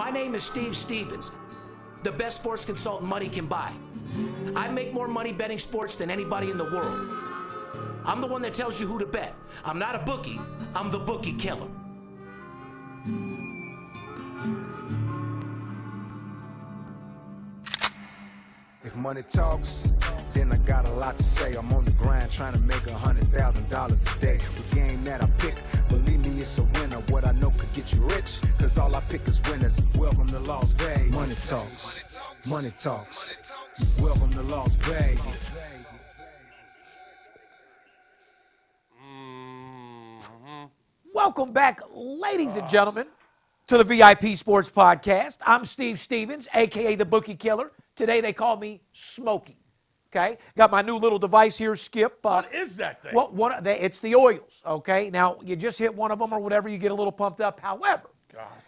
My name is Steve Stevens, the best sports consultant money can buy. I make more money betting sports than anybody in the world. I'm the one that tells you who to bet. I'm not a bookie, I'm the bookie killer. If money talks, then I got a lot to say. I'm on the grind trying to make $100,000 a day. The game that I pick, believe me, it's a winner. What I know could get you rich, cause all I pick is winners. Welcome to Las Vegas. Money talks, money talks. Welcome to Las Vegas. Welcome back, ladies and gentlemen, to the VIP Sports Podcast. I'm Steve Stevens, a.k.a. the Bookie Killer. Today they call me Smokey, okay? Got my new little device here, Skip. What is that thing? Well, it's the oils, okay? Now, you just hit one of them or whatever, you get a little pumped up. However,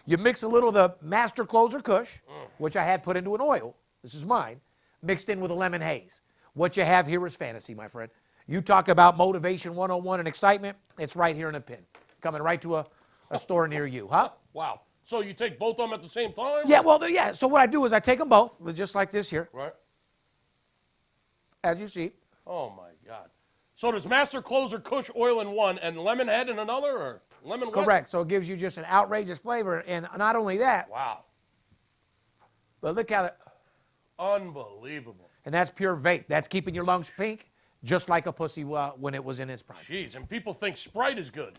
you mix a little of the Master Closer Kush, which I had put into an oil. This is mine, mixed in with a lemon haze. What you have here is fantasy, my friend. You talk about motivation 101 and excitement, it's right here in a pin. Coming right to a store near you, huh? Wow. So you take both of them at the same time? Yeah, well, yeah. So what I do is I take them both, just like this here. Right. As you see. Oh, my God. So there's Master Closer Kush oil in one and lemon head in another, or lemon wet? Correct. So it gives you just an outrageous flavor. And not only that. Wow. But look how Unbelievable. And that's pure vape. That's keeping your lungs pink, just like a pussy when it was in its prime. Jeez, and people think Sprite is good.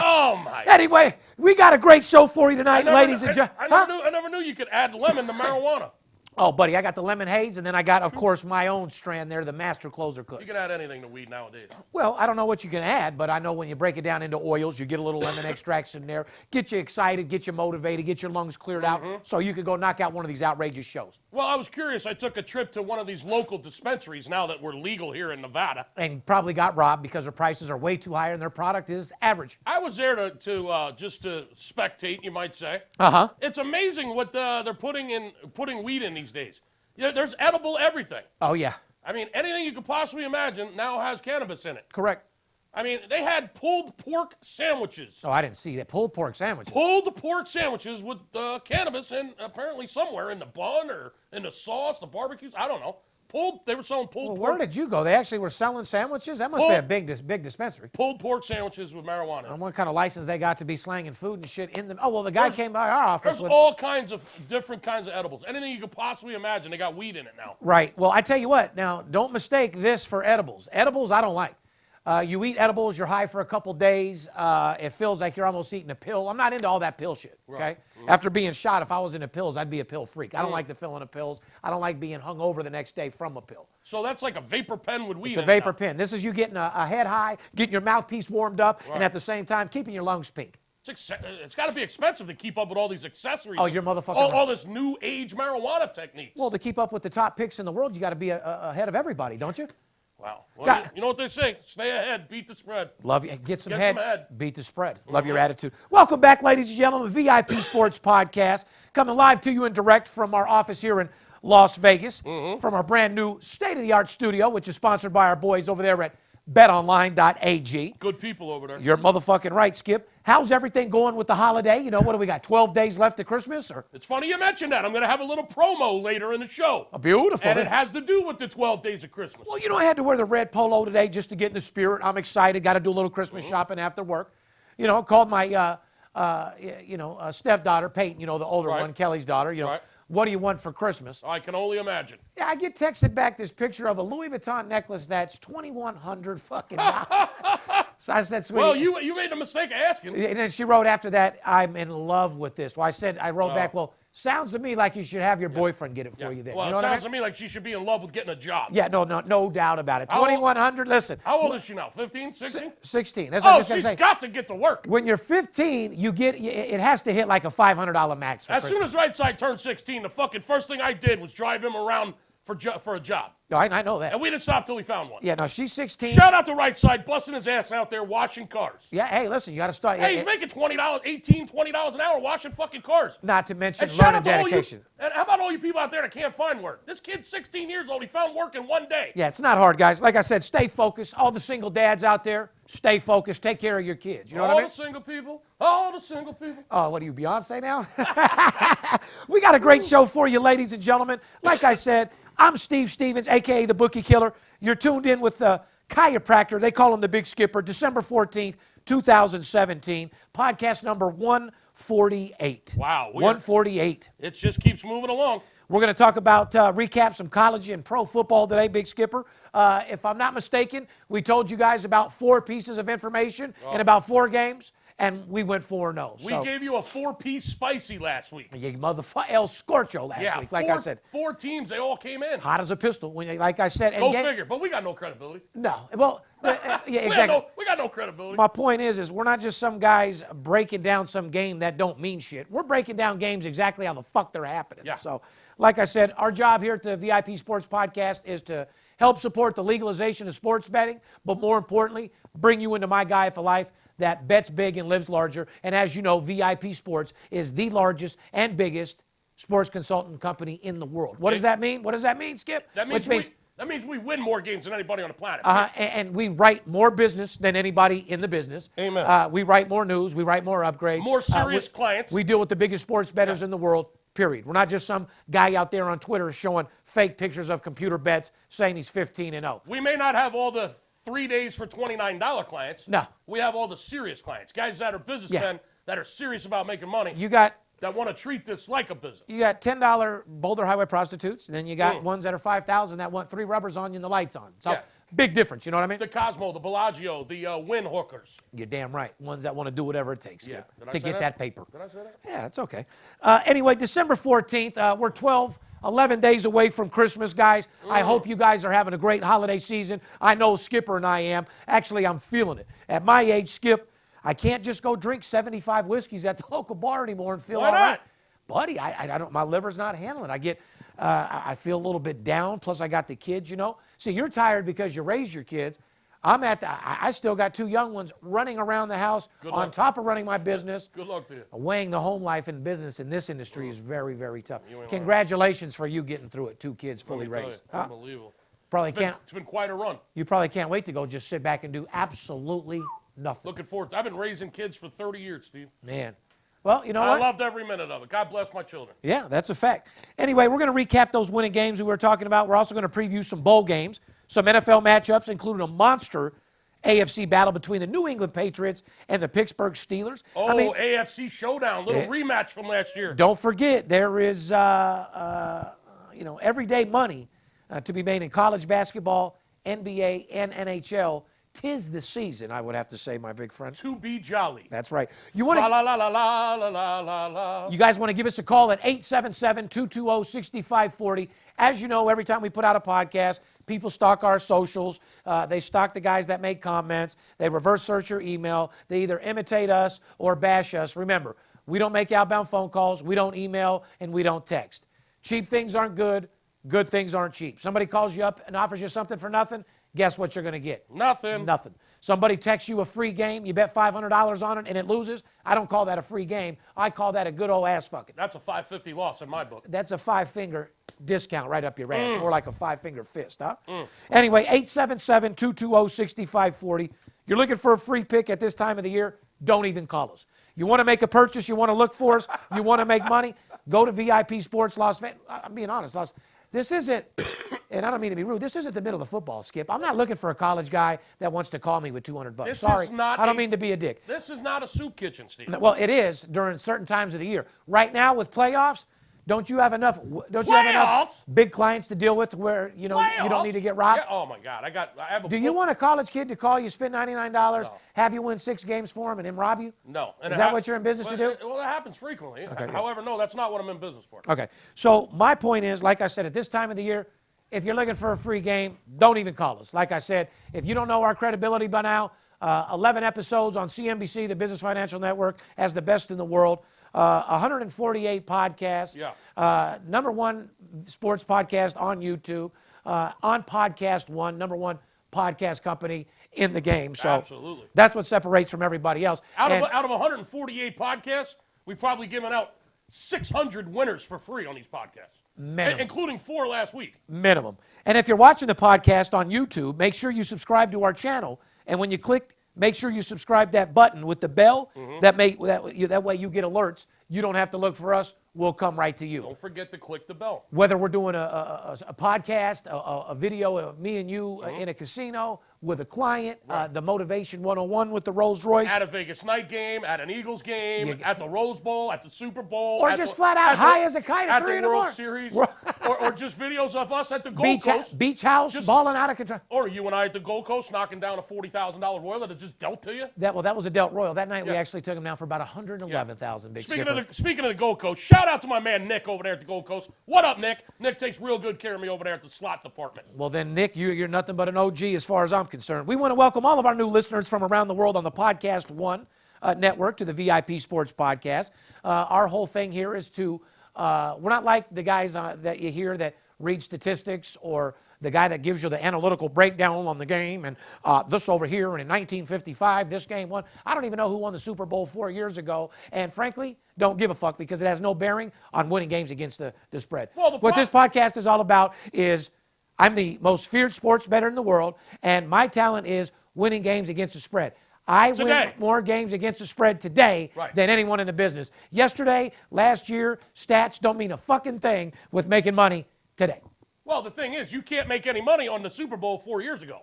Oh, my. Anyway, we got a great show for you tonight, ladies and gentlemen. I never knew you could add lemon to marijuana. Oh, buddy, I got the lemon haze, and then I got, of course, my own strand there, the Master Closer Kush. You can add anything to weed nowadays. Well, I don't know what you can add, but I know when you break it down into oils, you get a little lemon extracts in there, get you excited, get you motivated, get your lungs cleared out, so you can go knock out one of these outrageous shows. Well, I was curious. I took a trip to one of these local dispensaries now that we're legal here in Nevada. And probably got robbed because their prices are way too high and their product is average. I was there to just to spectate, you might say. Uh-huh. It's amazing what they're putting weed in these days. Yeah, there's edible everything. Oh, yeah. I mean, anything you could possibly imagine now has cannabis in it. Correct. I mean, they had pulled pork sandwiches. Oh, I didn't see that. Pulled pork sandwiches. Pulled pork sandwiches with cannabis and apparently somewhere in the bun or in the sauce, the barbecues. I don't know. They were selling pulled pork. Where did you go? They actually were selling sandwiches? That must be a big dispensary. Pulled pork sandwiches with marijuana. And what kind of license they got to be slanging food and shit in them? Oh, well, the guy came by our office There's with all kinds of different kinds of edibles. Anything you could possibly imagine, they got weed in it now. Right. Well, I tell you what. Now, don't mistake this for edibles. Edibles, I don't like. You eat edibles, you're high for a couple days. It feels like you're almost eating a pill. I'm not into all that pill shit, okay? Right. After being shot, if I was into pills, I'd be a pill freak. I don't like the feeling of pills. I don't like being hung over the next day from a pill. So that's like a vapor pen with weed It's a in vapor it pen. This is you getting a head high, getting your mouthpiece warmed up, and at the same time, keeping your lungs pink. It's got to be expensive to keep up with all these accessories. Oh, you're motherfucking all this new age marijuana techniques. Well, to keep up with the top picks in the world, you got to be ahead of everybody, don't you? Wow. Well, you know what they say? Stay ahead, beat the spread. Love you. Get some Get head, some head. beat the spread. Love your attitude. Welcome back, ladies and gentlemen, VIP Sports Podcast, coming live to you in direct from our office here in Las Vegas, from our brand new state-of-the-art studio, which is sponsored by our boys over there at betonline.ag. Good people over there. You're motherfucking right, Skip. How's everything going with the holiday? You know, what do we got, 12 days left to Christmas? Or It's funny you mentioned that. I'm going to have a little promo later in the show. Beautiful. And it has to do with the 12 dadays of Christmas. Well, you know, I had to wear the red polo today just to get in the spirit. I'm excited. Got to do a little Christmas shopping after work. You know, called my, stepdaughter, Peyton, you know, the older one, Kelly's daughter, you know. Right. What do you want for Christmas? I can only imagine. Yeah, I get texted back this picture of a Louis Vuitton necklace that's $2,100 fucking dollars. So I said, sweetie. Well, you made the mistake of asking. And then she wrote after that, I'm in love with this. Well, I wrote back, well, sounds to me like you should have your boyfriend get it for you then. Well, you know it what sounds to me like she should be in love with getting a job. Yeah, no doubt about it. How old- $2,100, listen. How old is she now? 15, 16? 16. That's what I Oh, was just she's gonna say. got to get to work. When you're 15, it has to hit like a $500 max for As Christmas. soon as Right Side turned 16, the fucking first thing I did was drive him around for a job. No, I know that. And we didn't stop till we found one. Yeah, no, she's 16. Shout out to Right Side, busting his ass out there washing cars. Yeah, hey, listen, you got to start. Hey, he's making $20, $18, $20 an hour washing fucking cars. Not to mention And shout learning out to all you, dedication. and how about all you people out there that can't find work? This kid's 16 years old. He found work in one day. Yeah, it's not hard, guys. Like I said, stay focused. All the single dads out there, stay focused. Take care of your kids. You know what I mean? All the single people. Oh, what are you, Beyonce now? We got a great show for you, ladies and gentlemen. Like I said, I'm Steve Stevens, a.k.a. the Bookie Killer. You're tuned in with the chiropractor. They call him the Big Skipper. December 14th, 2017. Podcast number 148. Wow. 148. It just keeps moving along. We're going to talk about recap some college and pro football today, Big Skipper. If I'm not mistaken, we told you guys about 4 pieces of information in about 4 games, and we went 4-0. We gave you a 4-piece spicy last week. You motherfucker, El Scorcho last week, like I said. 4 teams, they all came in. Hot as a pistol, like I said. Go figure, but we got no credibility. No, well, yeah, exactly. We got no credibility. My point is we're not just some guys breaking down some game that don't mean shit. We're breaking down games exactly how the fuck they're happening. Yeah. So, like I said, our job here at the VIP Sports Podcast is to help support the legalization of sports betting, but more importantly, bring you into my guy for life that bets big and lives larger. And as you know, VIP Sports is the largest and biggest sports consultant company in the world. What does that mean? What does that mean, Skip? That means we win more games than anybody on the planet. And we write more business than anybody in the business. Amen. We write more news. We write more upgrades. More serious clients. We deal with the biggest sports bettors in the world, period. We're not just some guy out there on Twitter showing fake pictures of computer bets saying he's 15-0. We may not have all the 3 days for $29 clients. No. We have all the serious clients, guys that are businessmen that are serious about making money. That want to treat this like a business. You got $10 Boulder Highway prostitutes, and then you got ones that are $5,000 that want 3 rubbers on you and the lights on. So big difference, you know what I mean? The Cosmo, the Bellagio, the Win hookers. You're damn right. Ones that want to do whatever it takes Yeah. to get that paper. Did I say that? Yeah, it's okay. Anyway, December 14th, we're 11 days away from Christmas, guys. I hope you guys are having a great holiday season. I know Skipper and I am. Actually, I'm feeling it. At my age, Skip, I can't just go drink 75 whiskeys at the local bar anymore and feel all right. Buddy, I don't. My liver's not handling it. I feel a little bit down. Plus, I got the kids, you know. See, you're tired because you raised your kids. I still got 2 young ones running around the house on top of running my business. Good luck to you. Weighing the home life and business in this industry is very, very tough. Congratulations for you getting through it. 2 kids fully raised. Unbelievable. It's been quite a run. You probably can't wait to go just sit back and do absolutely nothing. Looking forward to it. I've been raising kids for 30 years, Steve. Man. Well, you know what? I loved every minute of it. God bless my children. Yeah, that's a fact. Anyway, we're going to recap those winning games we were talking about. We're also going to preview some bowl games, some NFL matchups, including a monster AFC battle between the New England Patriots and the Pittsburgh Steelers. AFC showdown, little rematch from last year. Don't forget, there is everyday money to be made in college basketball, NBA, and NHL. 'Tis the season, I would have to say, my big friend. To be jolly. That's right. You want La la la la la la la la. You guys want to give us a call at 877-220-6540. As you know, every time we put out a podcast, people stalk our socials. They stalk the guys that make comments. They reverse search your email. They either imitate us or bash us. Remember, we don't make outbound phone calls. We don't email, and we don't text. Cheap things aren't good. Good things aren't cheap. Somebody calls you up and offers you something for nothing. Guess what you're going to get? Nothing. Nothing. Somebody texts you a free game, you bet $500 on it, and it loses. I don't call that a free game. I call that a good old ass fucking. That's a $5.50 loss in my book. That's a 5-finger discount right up your ass. More like a 5-finger fist, huh? Anyway, 877-220-6540. You're looking for a free pick at this time of the year, don't even call us. You want to make a purchase, you want to look for us, you want to make money, go to VIP Sports Las Vegas. I'm being honest, this isn't, and I don't mean to be rude, this isn't the middle of the football, Skip. I'm not looking for a college guy that wants to call me with $200. Sorry, I don't mean to be a dick. This is not a soup kitchen, Steve. Well, it is during certain times of the year. Right now with playoffs, don't you have enough big clients to deal with where you don't need to get robbed? Yeah, oh my God, I have a. Do you want a college kid to call you, spend $99, have you win 6 games for him, and then rob you? No. Is that what you're in business to do? Well, that happens frequently. Okay, however, no, that's not what I'm in business for. Okay. So my point is, like I said, at this time of the year, if you're looking for a free game, don't even call us. Like I said, if you don't know our credibility by now, 11 episodes on CNBC, the Business Financial Network, as the best in the world. 148 podcasts. Yeah. #1 sports podcast on YouTube. On Podcast One, #1 podcast company in the game. So absolutely. That's what separates from everybody else. Out of 148 podcasts, we've probably given out 600 winners for free on these podcasts. Minimum. Including 4 last week. Minimum. And if you're watching the podcast on YouTube, make sure you subscribe to our channel. And when you click, make sure you subscribe that button with the bell. That way you get alerts. You don't have to look for us. will come right to you. Don't forget to click the bell. Whether we're doing a podcast, a video of me and you in a casino with a client, the Motivation 101 with the Rolls Royce. At a Vegas night game, at an Eagles game, at the Rose Bowl, at the Super Bowl. Or just flat out high as a kite at 3 in the morning. At the World Series. or just videos of us at the Gold Coast. Beach house, balling out of control. Or you and I at the Gold Coast knocking down a $40,000 Royal that just dealt to you. That was a Delt Royal. That night we actually took him down for about $111,000, big skipper. Speaking of the Gold Coast, shout out to my man Nick over there at the Gold Coast. What up, Nick? Nick takes real good care of me over there at the slot department. Well, then, Nick, you're nothing but an OG as far as I'm concerned. We want to welcome all of our new listeners from around the world on the Podcast One network to the VIP Sports Podcast. Our whole thing here is to, we're not like the guys that you hear that read statistics or the guy that gives you the analytical breakdown on the game and this over here and in 1955 this game won. I don't even know who won the Super Bowl 4 years ago, and frankly, don't give a fuck because it has no bearing on winning games against the spread. Well, what this podcast is all about is I'm the most feared sports bettor in the world, and my talent is winning games against the spread. I win more games against the spread today than anyone in the business. Yesterday, last year, stats don't mean a fucking thing with making money today. Well, the thing is, you can't make any money on the Super Bowl 4 years ago.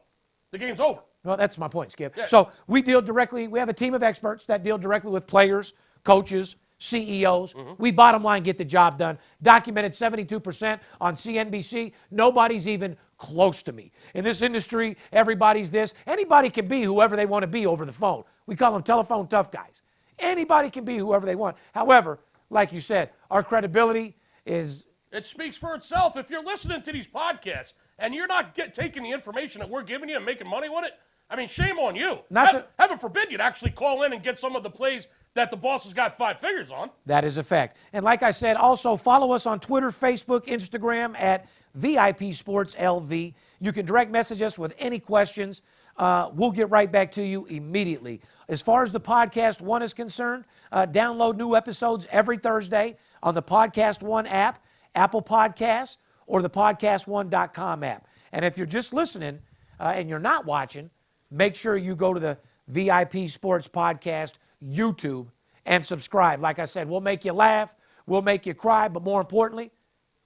The game's over. Well, that's my point, Skip. Yeah. So we deal directly, we have a team of experts that deal directly with players, coaches, CEOs. We bottom line get the job done. Documented 72% on CNBC. Nobody's even close to me. In this industry, everybody's this. Anybody can be whoever they want to be over the phone. We call them telephone tough guys. Anybody can be whoever they want. However, like you said, our credibility is... It speaks for itself. If you're listening to these podcasts and you're not taking the information that we're giving you and making money with it, I mean, shame on you. Heaven forbid you'd actually call in and get some of the plays that the boss has got 5 figures on. That is a fact. And like I said, also follow us on Twitter, Facebook, Instagram at VIP Sports LV. You can direct message us with any questions. We'll get right back to you immediately. As far as the Podcast One is concerned, download new episodes every Thursday on the Podcast One app, Apple Podcasts, or the PodcastOne.com app. And if you're just listening and you're not watching, make sure you go to the VIP Sports Podcast YouTube and subscribe. Like I said, we'll make you laugh, we'll make you cry, but more importantly,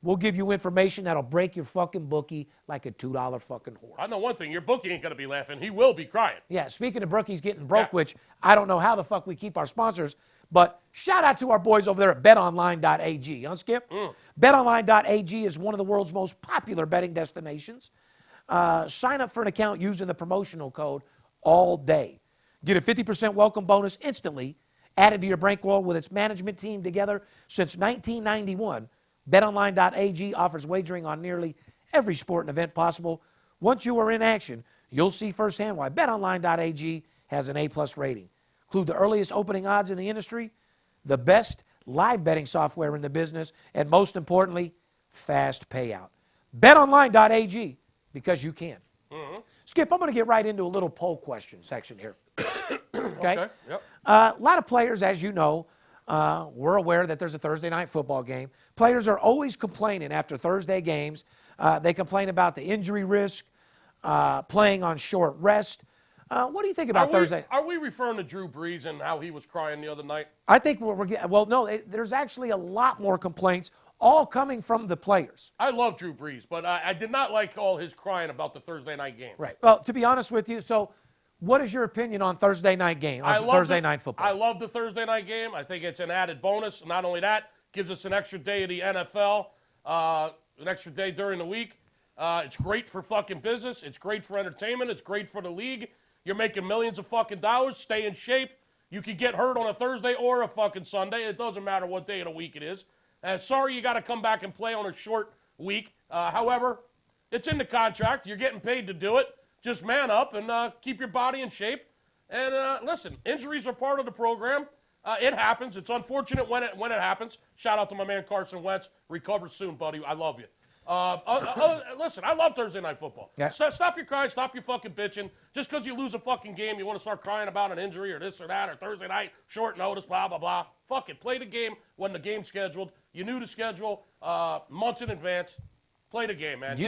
we'll give you information that'll break your fucking bookie like a $2 fucking whore. I know one thing, your bookie ain't going to be laughing. He will be crying. Yeah, speaking of brookies getting broke, which I don't know how the fuck we keep our sponsors, but shout out to our boys over there at betonline.ag. Huh, Skip? Betonline.ag is one of the world's most popular betting destinations. Sign up for an account using the promotional code all day. Get a 50% welcome bonus instantly added to your bankroll with its management team together since 1991. BetOnline.ag offers wagering on nearly every sport and event possible. Once you are in action, you'll see firsthand why BetOnline.ag has an A+ rating. Include the earliest opening odds in the industry, the best live betting software in the business, and most importantly, fast payout. BetOnline.ag, because you can. Skip, I'm going to get right into a little poll question section here. Okay? Yep. A lot of players, as you know, we're aware that there's a Thursday night football game. Players are always complaining after Thursday games. They complain about the injury risk, playing on short rest. What do you think about Thursday? Are we referring to Drew Brees and how he was crying the other night? I think we're getting, well, no, there's actually a lot more complaints, all coming from the players. I love Drew Brees, but I did not like all his crying about the Thursday night game. Right. Well, to be honest with you, so what is your opinion on Thursday night game, Thursday night football? I love the Thursday night game. I think it's an added bonus. Not only that, gives us an extra day of the NFL, an extra day during the week. It's great for fucking business. It's great for entertainment. It's great for the league. You're making millions of fucking dollars. Stay in shape. You could get hurt on a Thursday or a fucking Sunday. It doesn't matter what day of the week it is. Sorry you got to come back and play on a short week. However, it's in the contract. You're getting paid to do it. Just man up and keep your body in shape. And listen, injuries are part of the program. It happens. It's unfortunate when it happens. Shout out to my man Carson Wentz. Recover soon, buddy. I love you. Listen, I love Thursday night football. Yeah. Stop your crying. Stop your fucking bitching. Just because you lose a fucking game, you want to start crying about an injury or this or that or Thursday night, short notice, blah, blah, blah. Fuck it. Play the game when the game's scheduled. You knew the schedule months in advance. Play the game, man.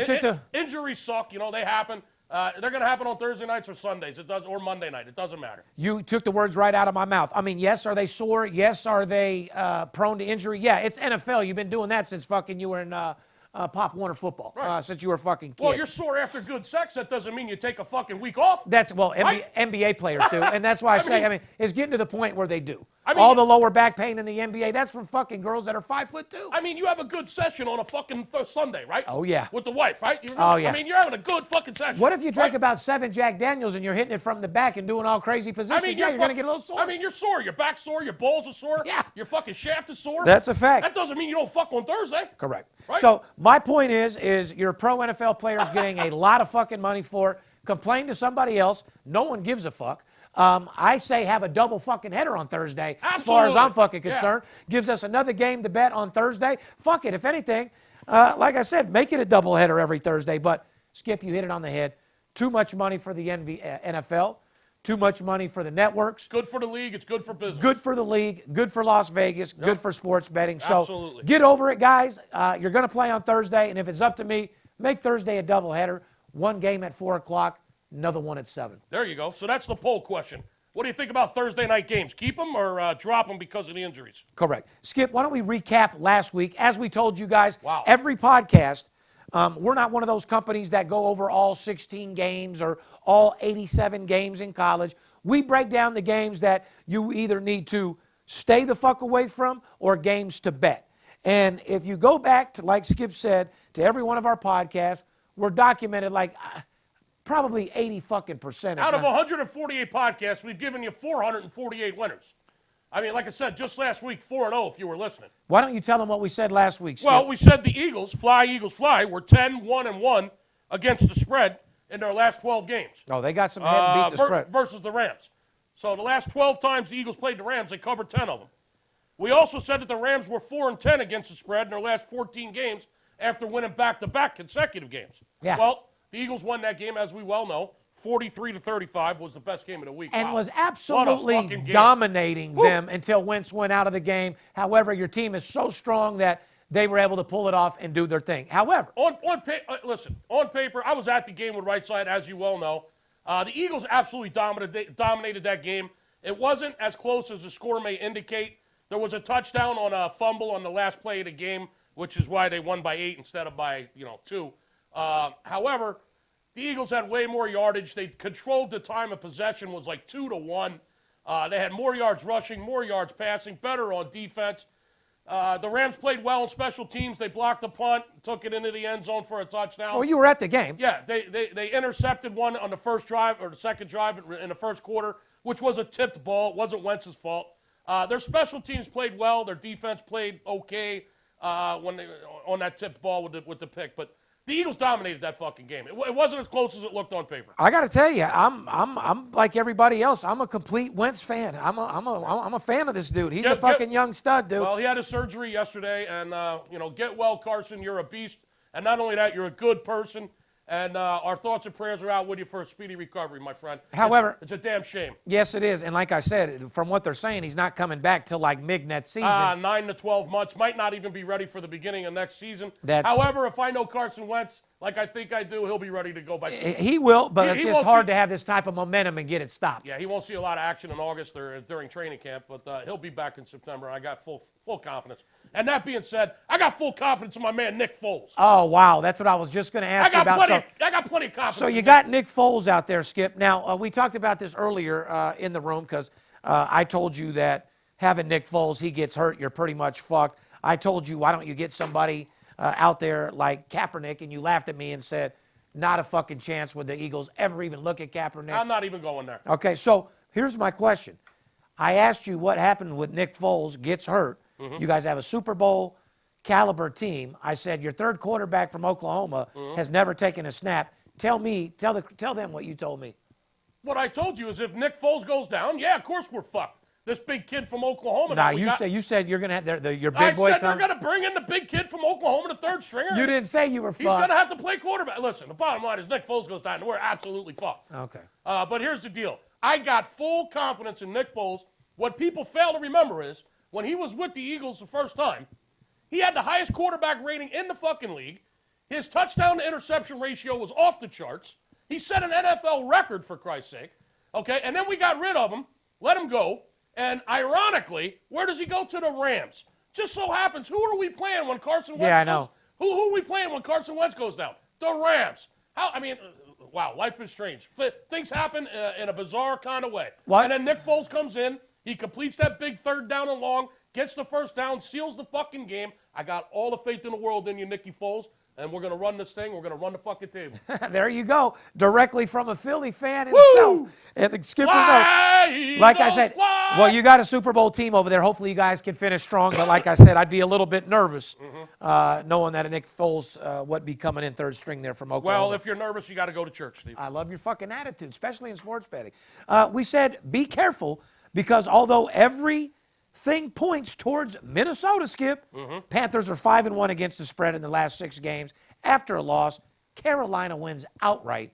Injuries suck. You know, they happen. They're going to happen on Thursday nights or Sundays. Or Monday night. It doesn't matter. You took the words right out of my mouth. I mean, yes, are they sore? Yes, are they prone to injury? Yeah, it's NFL. You've been doing that since fucking you were in Pop Warner football, Right. since you were a fucking kid. Well, you're sore after good sex. That doesn't mean you take a fucking week off. Right? NBA players do, and that's why I mean, it's getting to the point where they do. I mean, all the lower back pain in the NBA, that's from fucking girls that are 5'2". I mean, you have a good session on a fucking Sunday, right? Oh, yeah. With the wife, right? Oh, yeah. I mean, you're having a good fucking session. What if you drink right? about 7 Jack Daniels and you're hitting it from the back and doing all crazy positions? I mean, you're going to get a little sore. I mean, you're sore. Your back's sore. Your balls are sore. Yeah. Your fucking shaft is sore. That's a fact. That doesn't mean you don't fuck on Thursday. Correct. Right? So my point is your pro NFL players getting a lot of fucking money for it. Complain to somebody else. No one gives a fuck. I say have a double fucking header on Thursday. Absolutely. As far as I'm fucking concerned. Yeah. Gives us another game to bet on Thursday. Fuck it. If anything, like I said, make it a double header every Thursday. But Skip, you hit it on the head. Too much money for the NFL. Too much money for the networks. Good for the league. It's good for business. Good for the league. Good for Las Vegas. Good for sports betting. So Absolutely. get over it, guys. You're going to play on Thursday, and if it's up to me, make Thursday a doubleheader. One game at 4 o'clock, another one at 7. There you go. So that's the poll question. What do you think about Thursday night games? Keep them or drop them because of the injuries? Correct. Skip, why don't we recap last week? As we told you guys, Wow. every podcast, we're not one of those companies that go over all 16 games or all 87 games in college. We break down the games that you either need to stay the fuck away from or games to bet. And if you go back to, like Skip said, to every one of our podcasts, we're documented like probably 80 fucking percent. Out of 148 podcasts, we've given you 448 winners. I mean, like I said, just last week, 4-0 if you were listening. Why don't you tell them what we said last week, Skip? Well, we said the Eagles fly, were 10-1-1 against the spread in their last 12 games. Oh, they got some head and beat the spread. Versus the Rams. So the last 12 times the Eagles played the Rams, they covered 10 of them. We also said that the Rams were 4-10 against the spread in their last 14 games after winning back-to-back consecutive games. Yeah. Well, the Eagles won that game, as we well know. 43-35 was the best game of the week. And wow. was What a absolutely fucking game. dominating them until Wentz went out of the game. However, your team is so strong that they were able to pull it off and do their thing. However, Listen, on paper, I was at the game with Right Side, as you well know. The Eagles absolutely dominated that game. It wasn't as close as the score may indicate. There was a touchdown on a fumble on the last play of the game, which is why they won by 8 instead of by 2. However, the Eagles had way more yardage. They controlled the time of possession, was like 2-1. They had more yards rushing, more yards passing, better on defense. The Rams played well on special teams. They blocked a punt, took it into the end zone for a touchdown. well, you were at the game. Yeah, they intercepted one on the first drive or the second drive in the first quarter, which was a tipped ball. It wasn't Wentz's fault. Their special teams played well. Their defense played okay on that tipped ball with the pick. But the Eagles dominated that fucking game. It wasn't as close as it looked on paper. I got to tell you, I'm like everybody else. I'm a complete Wentz fan. I'm a fan of this dude. He's a fucking young stud, dude. Well, he had his surgery yesterday, and get well, Carson. You're a beast, and not only that, you're a good person. And our thoughts and prayers are out with you for a speedy recovery, my friend. However, it's a damn shame. Yes, it is. And like I said, from what they're saying, he's not coming back till like mid-next season. 9 to 12 months. Might not even be ready for the beginning of next season. That's- However, if I know Carson Wentz, like I think I do, he'll be ready to go by September. He will, but He it's just won't hard see- to have this type of momentum and get it stopped. Yeah, he won't see a lot of action in August or during training camp, but he'll be back in September. I got full confidence. And that being said, I got full confidence in my man Nick Foles. Oh, wow. That's what I was just going to ask you about. I got plenty of confidence. So you in got Nick Foles out there, Skip. Now, we talked about this earlier in the room because I told you that having Nick Foles, he gets hurt, you're pretty much fucked. I told you, why don't you get somebody out there like Kaepernick, and you laughed at me and said, not a fucking chance would the Eagles ever even look at Kaepernick. I'm not even going there. Okay, so here's my question. I asked you what happened with Nick Foles gets hurt. Mm-hmm. You guys have a Super Bowl caliber team. I said your third quarterback from Oklahoma has never taken a snap. Tell them what you told me. What I told you is if Nick Foles goes down, yeah, of course we're fucked. This big kid from Oklahoma. Nah, you said you're gonna have your big boy. I said they're gonna bring in the big kid from Oklahoma, the third stringer. You didn't say you were fucked. He's gonna have to play quarterback. Listen, the bottom line is Nick Foles goes down, and we're absolutely fucked. Okay. But here's the deal. I got full confidence in Nick Foles. What people fail to remember is when he was with the Eagles the first time, he had the highest quarterback rating in the fucking league. His touchdown to interception ratio was off the charts. He set an NFL record, for Christ's sake. Okay, and then we got rid of him, let him go, and ironically, where does he go? To the Rams. Just so happens, who are we playing when Carson Wentz Yeah, I know. Who are we playing when Carson Wentz goes down? The Rams. Wow, life is strange. Things happen in a bizarre kind of way. What? And then Nick Foles comes in. He completes that big third down and long, gets the first down, seals the fucking game. I got all the faith in the world in you, Nicky Foles, and we're going to run this thing. We're going to run the fucking table. There you go. Directly from a Philly fan himself. And the skipper Fly, like I said, fly. well, you got a Super Bowl team over there. Hopefully you guys can finish strong. But like I said, I'd be a little bit nervous knowing that Nick Foles would be coming in third string there from Oklahoma. Well, if you're nervous, you got to go to church, Steve. I love your fucking attitude, especially in sports betting. We said be careful because although everything points towards Minnesota, Skip, Panthers are 5-1 against the spread in the last 6 games. After a loss, Carolina wins outright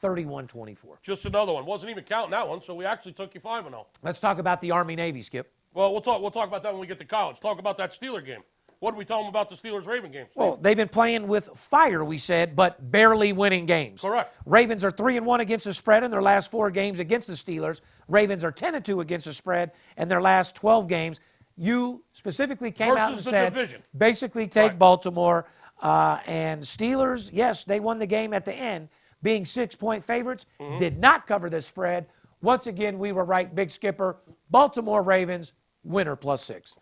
31-24. Just another one. Wasn't even counting that one, so we actually took you 5-0. Let's talk about the Army-Navy, Skip. Well, we'll talk about that when we get to college. Talk about that Steeler game. What did we tell them about the Steelers-Raven game, Steve? Well, they've been playing with fire, we said, but barely winning games. Correct. Ravens are 3-1 against the spread in their last 4 games against the Steelers. Ravens are 10-2 against the spread in their last 12 games. You specifically came out and Versus the said, division. basically take Right. Baltimore. And Steelers, yes, they won the game at the end, being 6-point favorites, did not cover the spread. Once again, we were right, Big Skipper. Baltimore Ravens, winner +6.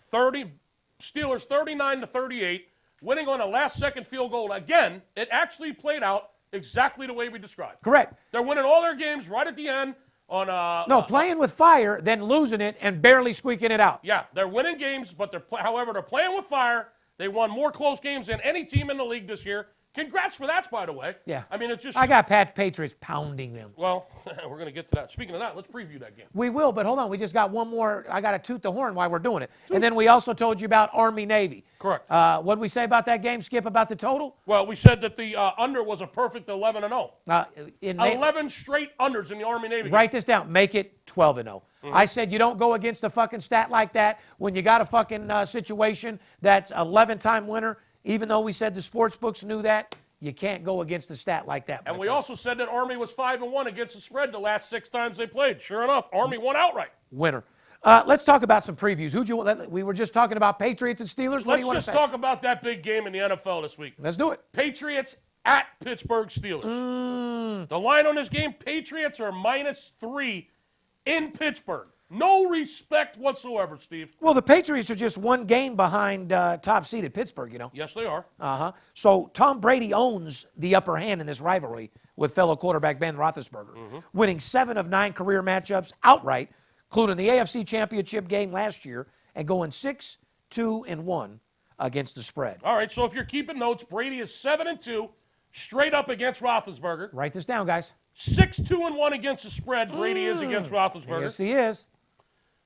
Steelers 39-38, winning on a last-second field goal. Again, it actually played out exactly the way we described. Correct. They're winning all their games right at the end on No, playing with fire, then losing it and barely squeaking it out. Yeah, they're winning games, but however, they're playing with fire. They won more close games than any team in the league this year. Congrats for that, by the way. Yeah. I mean, it's just. I got Patriots pounding them. Well, we're going to get to that. Speaking of that, let's preview that game. We will, but hold on. We just got one more. I got to toot the horn while we're doing it. And then we also told you about Army-Navy. Correct. What did we say about that game, Skip, about the total? Well, we said that the under was a perfect 11-0. 11 straight unders in the Army-Navy game. Write this down. Make it 12-0. I said you don't go against a fucking stat like that when you got a fucking situation that's 11-time winner. Even though we said the sports books knew that, you can't go against a stat like that. And we also said that Army was 5-1 against the spread the last 6 times they played. Sure enough, Army won outright. Winner. Let's talk about some previews. We were just talking about Patriots and Steelers. What do you want to say? Let's just talk about that big game in the NFL this week. Let's do it. Patriots at Pittsburgh Steelers. The line on this game, Patriots are -3 in Pittsburgh. No respect whatsoever, Steve. Well, the Patriots are just one game behind top-seeded Pittsburgh, you know. Yes, they are. So Tom Brady owns the upper hand in this rivalry with fellow quarterback Ben Roethlisberger, winning 7 of 9 career matchups outright, including the AFC Championship game last year, and going 6-2-1 against the spread. All right, so if you're keeping notes, Brady is 7-2 straight up against Roethlisberger. Write this down, guys. 6-2-1 against the spread, Brady is against Roethlisberger. Yes, he is.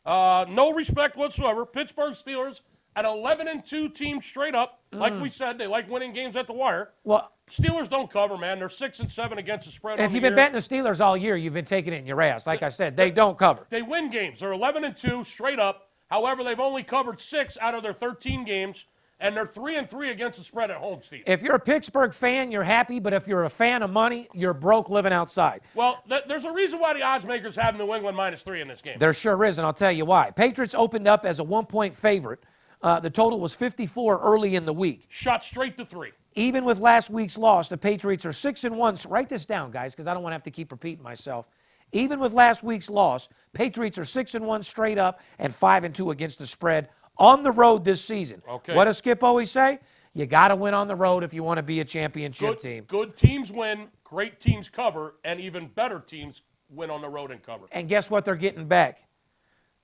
No respect whatsoever. Pittsburgh Steelers, an 11-2 team straight up. Like we said, they like winning games at the wire. Well, Steelers don't cover, man. They're 6-7 against the spread. if you've been betting the Steelers all year, you've been taking it in your ass. Like I said, they don't cover. They win games. They're 11-2 straight up. However, they've only covered 6 out of their 13 games, and they're 3-3 against the spread at home, Steve. If you're a Pittsburgh fan, you're happy, but if you're a fan of money, you're broke living outside. Well, there's a reason why the odds makers have New England -3 in this game. There sure is, and I'll tell you why. Patriots opened up as a 1-point favorite. The total was 54 early in the week. Shot straight to 3. Even with last week's loss, the Patriots are 6-1. So write this down, guys, because I don't want to have to keep repeating myself. Even with last week's loss, Patriots are 6-1 straight up and 5-2 against the spread on the road this season. Okay. What does Skip always say? You got to win on the road if you want to be a championship team. Good teams win, great teams cover, and even better teams win on the road and cover. And guess what they're getting back?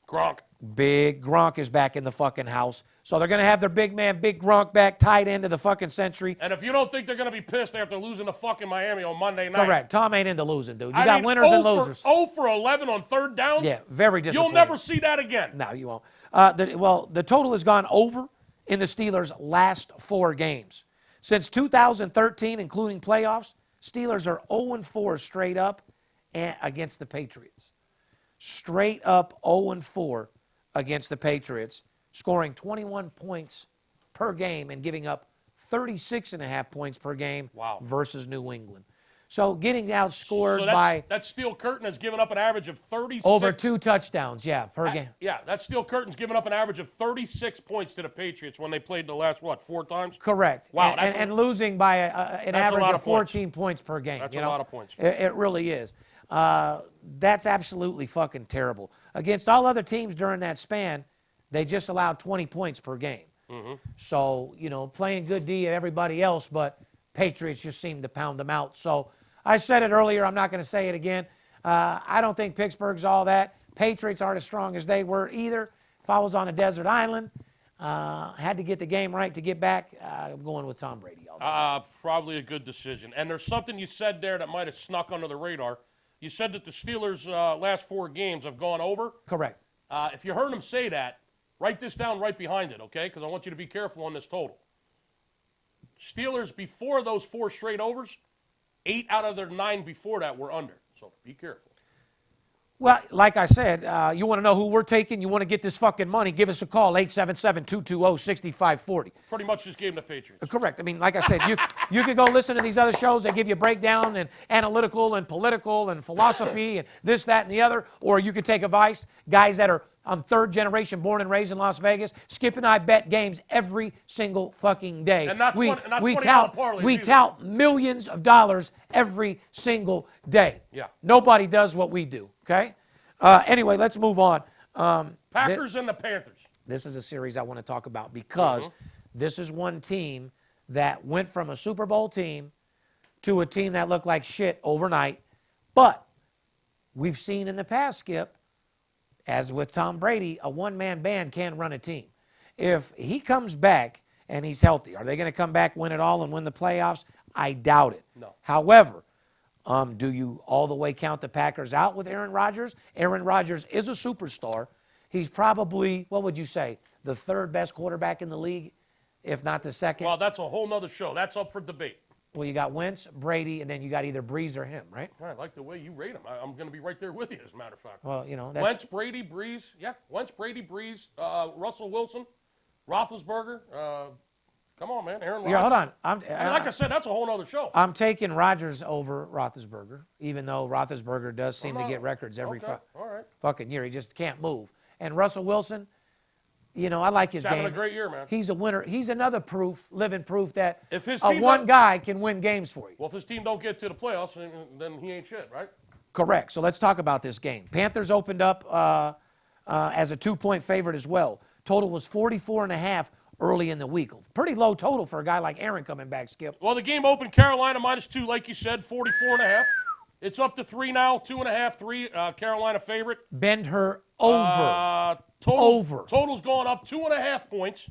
Gronk. Big Gronk is back in the fucking house. So they're going to have their big man, Big Gronk, back, tight end of the fucking century. And if you don't think they're going to be pissed after losing to fucking Miami on Monday night. Correct. Tom ain't into losing, dude. You got winners and losers. 0 for 11 on third downs? Yeah, very disappointing. You'll never see that again. No, you won't. The total has gone over in the Steelers' last 4 games. Since 2013, including playoffs, Steelers are 0-4 straight up against the Patriots. Straight up 0-4 against the Patriots, scoring 21 points per game and giving up 36.5 points per game versus New England. So getting outscored So by that Steel Curtain has given up an average of 36. over 2 touchdowns, per game. Yeah, that Steel Curtain's given up an average of 36 points to the Patriots when they played the last, 4 times? Correct. Wow, And losing by an average of 14 points per game. That's a lot of points. It really is. That's absolutely fucking terrible. Against all other teams during that span, they just allowed 20 points per game. So, playing good D at everybody else, but Patriots just seem to pound them out. So I said it earlier. I'm not going to say it again. I don't think Pittsburgh's all that. Patriots aren't as strong as they were either. If I was on a desert island, had to get the game right to get back, I'm going with Tom Brady. Probably a good decision. And there's something you said there that might have snuck under the radar. You said that the Steelers' last 4 games have gone over. Correct. If you heard him say that, write this down right behind it, okay? Because I want you to be careful on this total. Steelers, before those 4 straight overs, 8 out of their 9 before that were under. So be careful. Well, like I said, you want to know who we're taking? You want to get this fucking money? Give us a call, 877-220-6540. Pretty much just gave them the Patriots. Correct. I mean, like I said, you could go listen to these other shows. They give you a breakdown and analytical and political and philosophy and this, that, and the other. Or you could take advice. Guys that are 3rd generation, born and raised in Las Vegas. Skip and I bet games every single fucking day. And not 20 parlays we either. tout millions of dollars every single day. Yeah. Nobody does what we do, okay? Anyway, let's move on. Packers and the Panthers. This is a series I want to talk about because this is one team that went from a Super Bowl team to a team that looked like shit overnight. But we've seen in the past, Skip, as with Tom Brady, a one-man band can run a team. If he comes back and he's healthy, are they going to come back, win it all, and win the playoffs? I doubt it. No. However, do you all the way count the Packers out with Aaron Rodgers? Aaron Rodgers is a superstar. He's probably, what would you say, the 3rd best quarterback in the league, if not the 2nd? Well, that's a whole nother show. That's up for debate. Well, you got Wentz, Brady, and then you got either Breeze or him, right? I like the way you rate them. I'm going to be right there with you, as a matter of fact. Well, that's... Wentz, Brady, Breeze. Yeah, Wentz, Brady, Breeze, Russell Wilson, Roethlisberger. Come on, man. Aaron Rodgers. Yeah, hold on. Like I said, that's a whole other show. I'm taking Rodgers over Roethlisberger, even though Roethlisberger does seem to get records every fucking year. He just can't move. And Russell Wilson, I like his He's game. having a great year, man. He's a winner. He's another living proof that if his one guy can win games for you. Well, if his team don't get to the playoffs, then he ain't shit, right? Correct. So let's talk about this game. Panthers opened up as a 2-point favorite as well. Total was 44.5 early in the week. Pretty low total for a guy like Aaron coming back, Skip. Well, the game opened Carolina -2, like you said, 44.5. It's up to 3 now, 2.5, 3. Carolina favorite. Bend her over. Total's going up 2.5 points.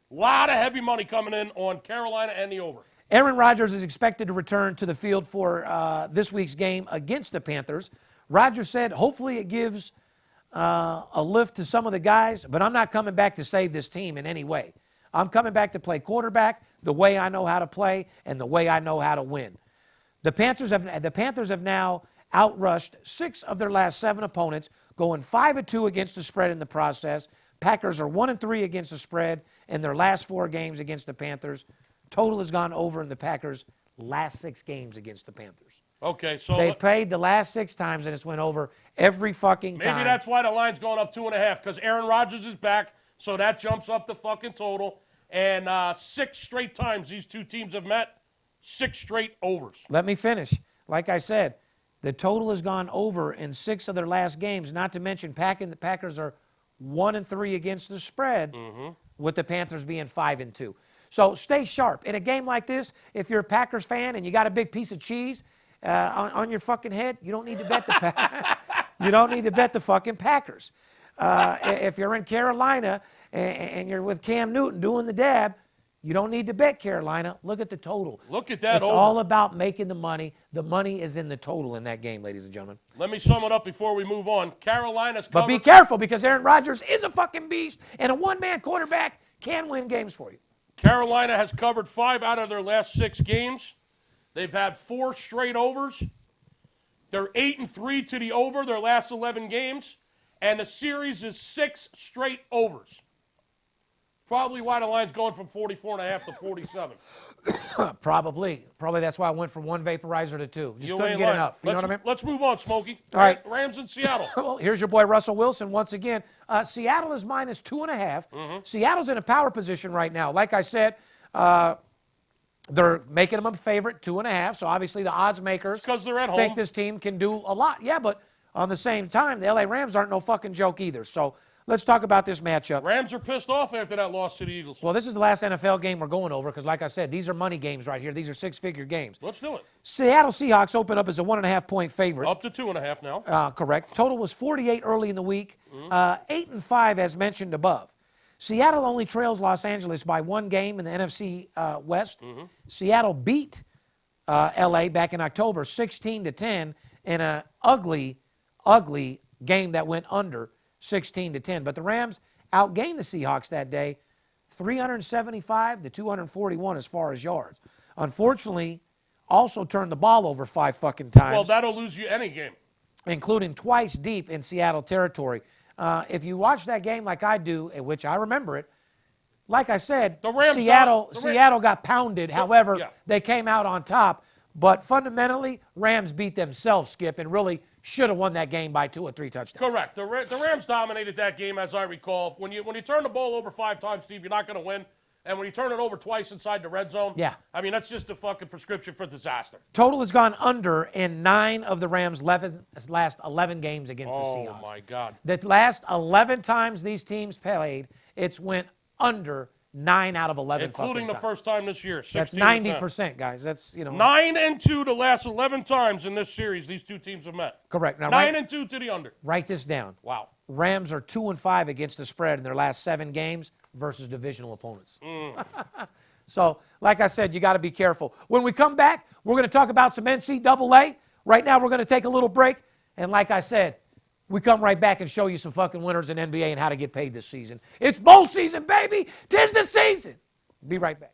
A lot of heavy money coming in on Carolina and the over. Aaron Rodgers is expected to return to the field for this week's game against the Panthers. Rodgers said, hopefully it gives a lift to some of the guys, but I'm not coming back to save this team in any way. I'm coming back to play quarterback the way I know how to play and the way I know how to win. The Panthers have now outrushed 6 of their last 7 opponents, going 5-2 against the spread in the process. Packers are 1-3 against the spread in their last 4 games against the Panthers. Total has gone over in the Packers' last 6 games against the Panthers. Okay, so they played the last 6 times and it's went over every fucking time. Maybe that's why the line's going up 2.5, because Aaron Rodgers is back, so that jumps up the fucking total. And 6 straight times these two teams have met, 6 straight overs. Let me finish. Like I said, the total has gone over in 6 of their last games, not to mention the Packers are 1-3 against the spread, with the Panthers being 5-2. So stay sharp. In a game like this, if you're a Packers fan and you got a big piece of cheese on your fucking head, you don't need to bet you don't need to bet the fucking Packers. If you're in Carolina and you're with Cam Newton doing the dab, you don't need to bet Carolina. Look at the total. Look at that. It's all about making the money. The money is in the total in that game, ladies and gentlemen. Let me sum it up before we move on. Carolina's covered. But be careful, because Aaron Rodgers is a fucking beast, and a one-man quarterback can win games for you. Carolina has covered 5 out of their last 6 games. They've had 4 straight overs. They're 8-3 to the over their last 11 games. And the series is 6 straight overs. Probably why the line's going from 44.5 to 47. Probably that's why I went from 1 vaporizer to 2. Just You couldn't ain't get lying. enough. You know what I mean? Let's move on, Smokey. All right. Rams in Seattle. Well, here's your boy Russell Wilson once again. Seattle is minus 2.5. Seattle's in a power position right now. Like I said, they're making them a favorite, 2.5. So obviously the odds makers Because they're at home. think this team can do a lot. Yeah, but on the same time, the LA Rams aren't no fucking joke either. So let's talk about this matchup. Rams are pissed off after that loss to the Eagles. Well, this is the last NFL game we're going over because, like I said, these are money games right here. These are 6-figure games. Let's do it. Seattle Seahawks open up as a 1.5-point favorite. Up to 2.5 now. Correct. Total was 48 early in the week. 8-5 as mentioned above. Seattle only trails Los Angeles by 1 game in the NFC West. Seattle beat LA back in October 16-10 in an ugly game that went under 16-10. But the Rams outgained the Seahawks that day 375 to 241 as far as yards. Unfortunately, also turned the ball over 5 fucking times. Well, that'll lose you any game. Including twice deep in Seattle territory. If you watch that game like I do, in which I remember it, like I said, Seattle got pounded. However, they came out on top. But fundamentally, Rams beat themselves, Skip, and really should have won that game by 2 or 3 touchdowns. Correct. The Rams dominated that game, as I recall. When you turn the ball over 5 times, Steve, you're not going to win. And when you turn it over twice inside the red zone, I mean, that's just a fucking prescription for disaster. Total has gone under in 9 of the Rams' last 11 games against the Seahawks. Oh, my God. The last 11 times these teams played, it's went under 9 out of 11 Including the first time this year. That's 90%, guys. That's, 9-2 the last 11 times in this series these two teams have met. Correct. Now, 9-2 to the under. Write this down. Wow. Rams are 2-5 against the spread in their last 7 games versus divisional opponents. So, like I said, you got to be careful. When we come back, we're going to talk about some NCAA. Right now, we're going to take a little break. And like I said, we come right back and show you some fucking winners in NBA and how to get paid this season. It's bowl season, baby. 'Tis the season. Be right back.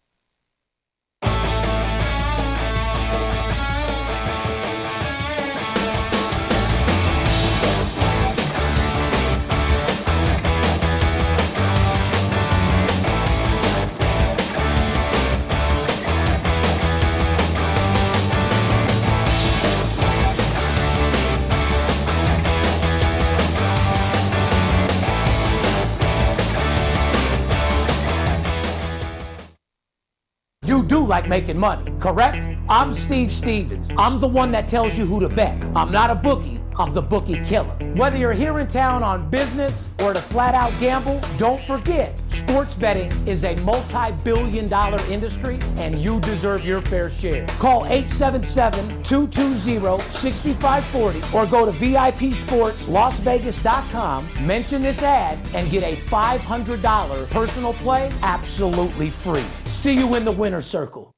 You do like making money, correct? I'm Steve Stevens. I'm the one that tells you who to bet. I'm not a bookie. I'm the bookie killer. Whether you're here in town on business or to flat out gamble, don't forget, sports betting is a multi-billion-dollar industry and you deserve your fair share. Call 877-220-6540 or go to VIPSportsLasVegas.com, mention this ad, and get a $500 personal play absolutely free. See you in the winner's circle.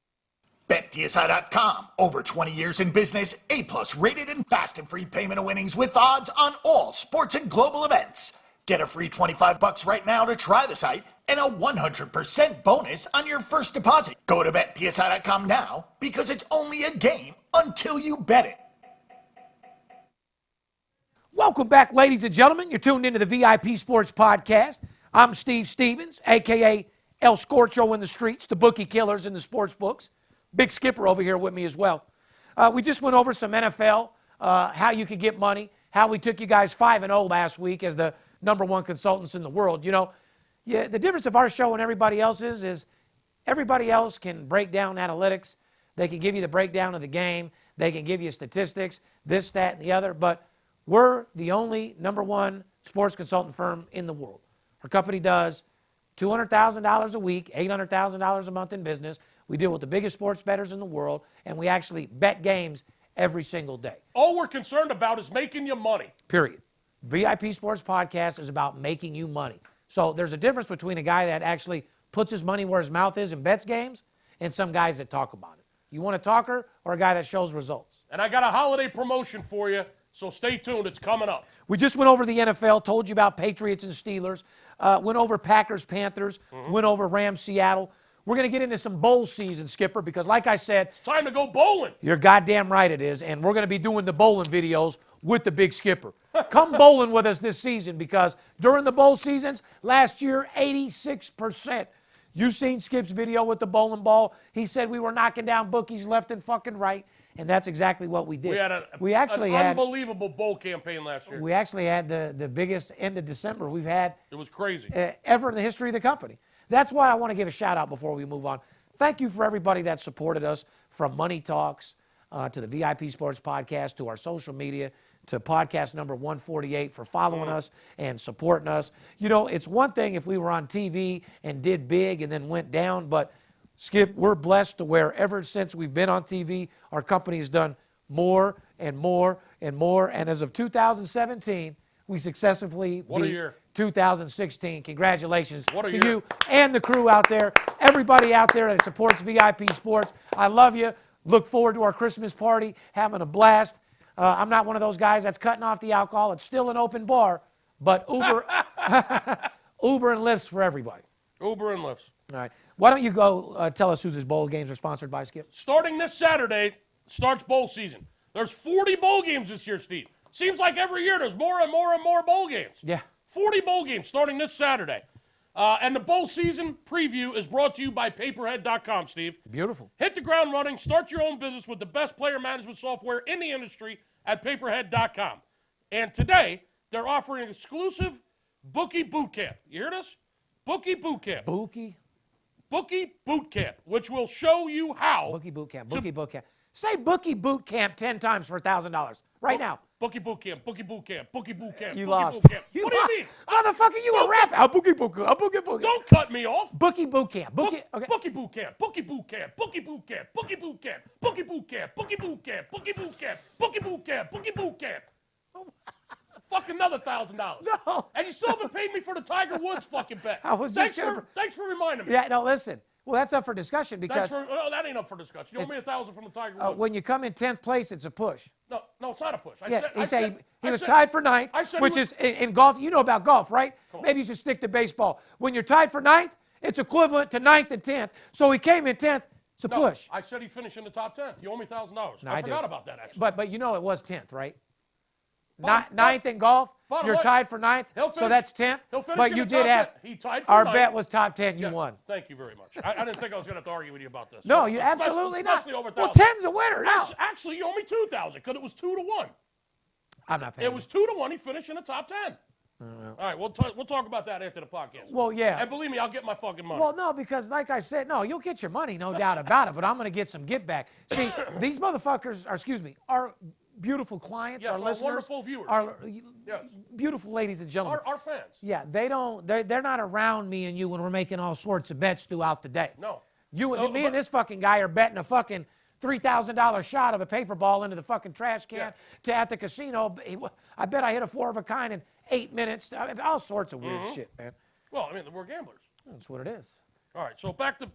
BetDSI.com. Over 20 years in business, A+ rated and fast and free payment of winnings with odds on all sports and global events. Get a free $25 right now to try the site and a 100% bonus on your first deposit. Go to BetDSI.com now because it's only a game until you bet it. Welcome back, ladies and gentlemen. You're tuned into the VIP Sports Podcast. I'm Steve Stevens, a.k.a. El Scorcho in the streets, the bookie killers in the sports books. Big Skipper over here with me as well. We just went over some NFL, how you could get money, how we took you guys 5-0 last week as the #1 consultants in the world. You know, the difference of our show and everybody else's is everybody else can break down analytics. They can give you the breakdown of the game. They can give you statistics, this, that, and the other. But we're the only #1 sports consultant firm in the world. Our company does $200,000 a week, $800,000 a month in business. We deal with the biggest sports bettors in the world, and we actually bet games every single day. All we're concerned about is making you money. Period. VIP Sports Podcast is about making you money. So there's a difference between a guy that actually puts his money where his mouth is and bets games and some guys that talk about it. You want a talker or a guy that shows results? And I got a holiday promotion for you, so stay tuned. It's coming up. We just went over the NFL, told you about Patriots and Steelers, went over Packers, Panthers, went over Rams, Seattle. We're going to get into some bowl season, Skipper, because like I said, It's time to go bowling. you're goddamn right it is, and we're going to be doing the bowling videos with the big skipper. Come bowling with us this season because during the bowl seasons, last year, 86%. You seen Skip's video with the bowling ball. He said we were knocking down bookies left and fucking right, and that's exactly what we did. We had an unbelievable bowl campaign last year. We actually had the biggest end of December we've had. It was crazy. Ever in the history of the company. That's why I want to give a shout out before we move on. Thank you for everybody that supported us, from Money Talks to the VIP Sports Podcast to our social media to podcast number 148 for following us and supporting us. You know, it's one thing if we were on TV and did big and then went down, but Skip, we're blessed to where ever since we've been on TV, our company has done more and more and more. And as of 2017, we successfully beat 2016. Congratulations to you and the crew out there, everybody out there that supports VIP Sports. I love you. Look forward to our Christmas party, having a blast. I'm not one of those guys that's cutting off the alcohol. It's still an open bar, but Uber, Uber and Lyfts for everybody. Uber and Lyfts. All right. Why don't you go tell us who these bowl games are sponsored by, Skip? Starting this Saturday, starts bowl season. There's 40 bowl games this year, Steve. Seems like every year there's more and more and more bowl games. Yeah. 40 bowl games starting this Saturday. And the bowl season preview is brought to you by paperhead.com, Steve. Beautiful. Hit the ground running. Start your own business with the best player management software in the industry at paperhead.com. And today, they're offering an exclusive Bookie Boot Camp. You hear this? Bookie Boot Camp. Bookie Boot Camp, which will show you how. Bookie Boot Camp. Bookie Boot Camp. Say Bookie Boot Camp 10 times for $1,000 right now. Bookie Boot Camp. Bookie Boot Camp. Bookie Boot Camp. You Bookie lost. Boot Camp. You What do you mean? Motherfucker, you a rapper. Bookie Boot Camp. Bookie Boot Camp. Don't cut me off. Bookie Boot Camp. Bookie Boot Camp. Bookie Boot Camp. Bookie Boot Camp. Bookie Boot Camp. Bookie Boot Camp. Bookie Boot Camp. Bookie Boot Camp. Bookie Boot Camp. Bookie Boot Camp. Fucking another $1,000. No. And you still haven't paid me for the Tiger Woods fucking bet. I was just thanks for reminding me. Yeah, no, listen. Well, that's up for discussion because that ain't up for discussion. You owe me $1,000 from the Tiger Woods. when you come in 10th place, it's a push. No, it's not a push. He was tied for 9th, which is in golf. You know about golf, right? Maybe you should stick to baseball. When you're tied for 9th, it's equivalent to 9th and 10th. So he came in 10th. It's a push. I said he finished in the top 10th. You owe me $1,000. No, I forgot about that, actually. But you know it was 10th, right? 9th in golf. You're tied for 9th, so that's 10th. But you did have. He tied for our 9th. Bet was top 10. You won. Thank you very much. I didn't think I was going to have to argue with you about this. No, you absolutely not. Especially over 1,000. Well, 10's a winner now. Actually, you owe me $2,000 because it was 2-1. I'm not paying. It was 2-1. He finished in the top 10. All right, we'll talk about that after the podcast. Well, yeah. And believe me, I'll get my fucking money. Well, no, because like I said, no, you'll get your money, no doubt about it. But I'm going to get some get back. See, these motherfuckers, our beautiful clients, our listeners, wonderful viewers, our beautiful ladies and gentlemen, our fans. Yeah, they're not around me and you when we're making all sorts of bets throughout the day. No. Me and this fucking guy are betting a fucking $3,000 shot of a paper ball into the fucking trash can at the casino. I bet I hit a 4 of a kind in 8 minutes. I mean, all sorts of weird shit, man. Well, I mean, we're gamblers. That's what it is. All right, so back to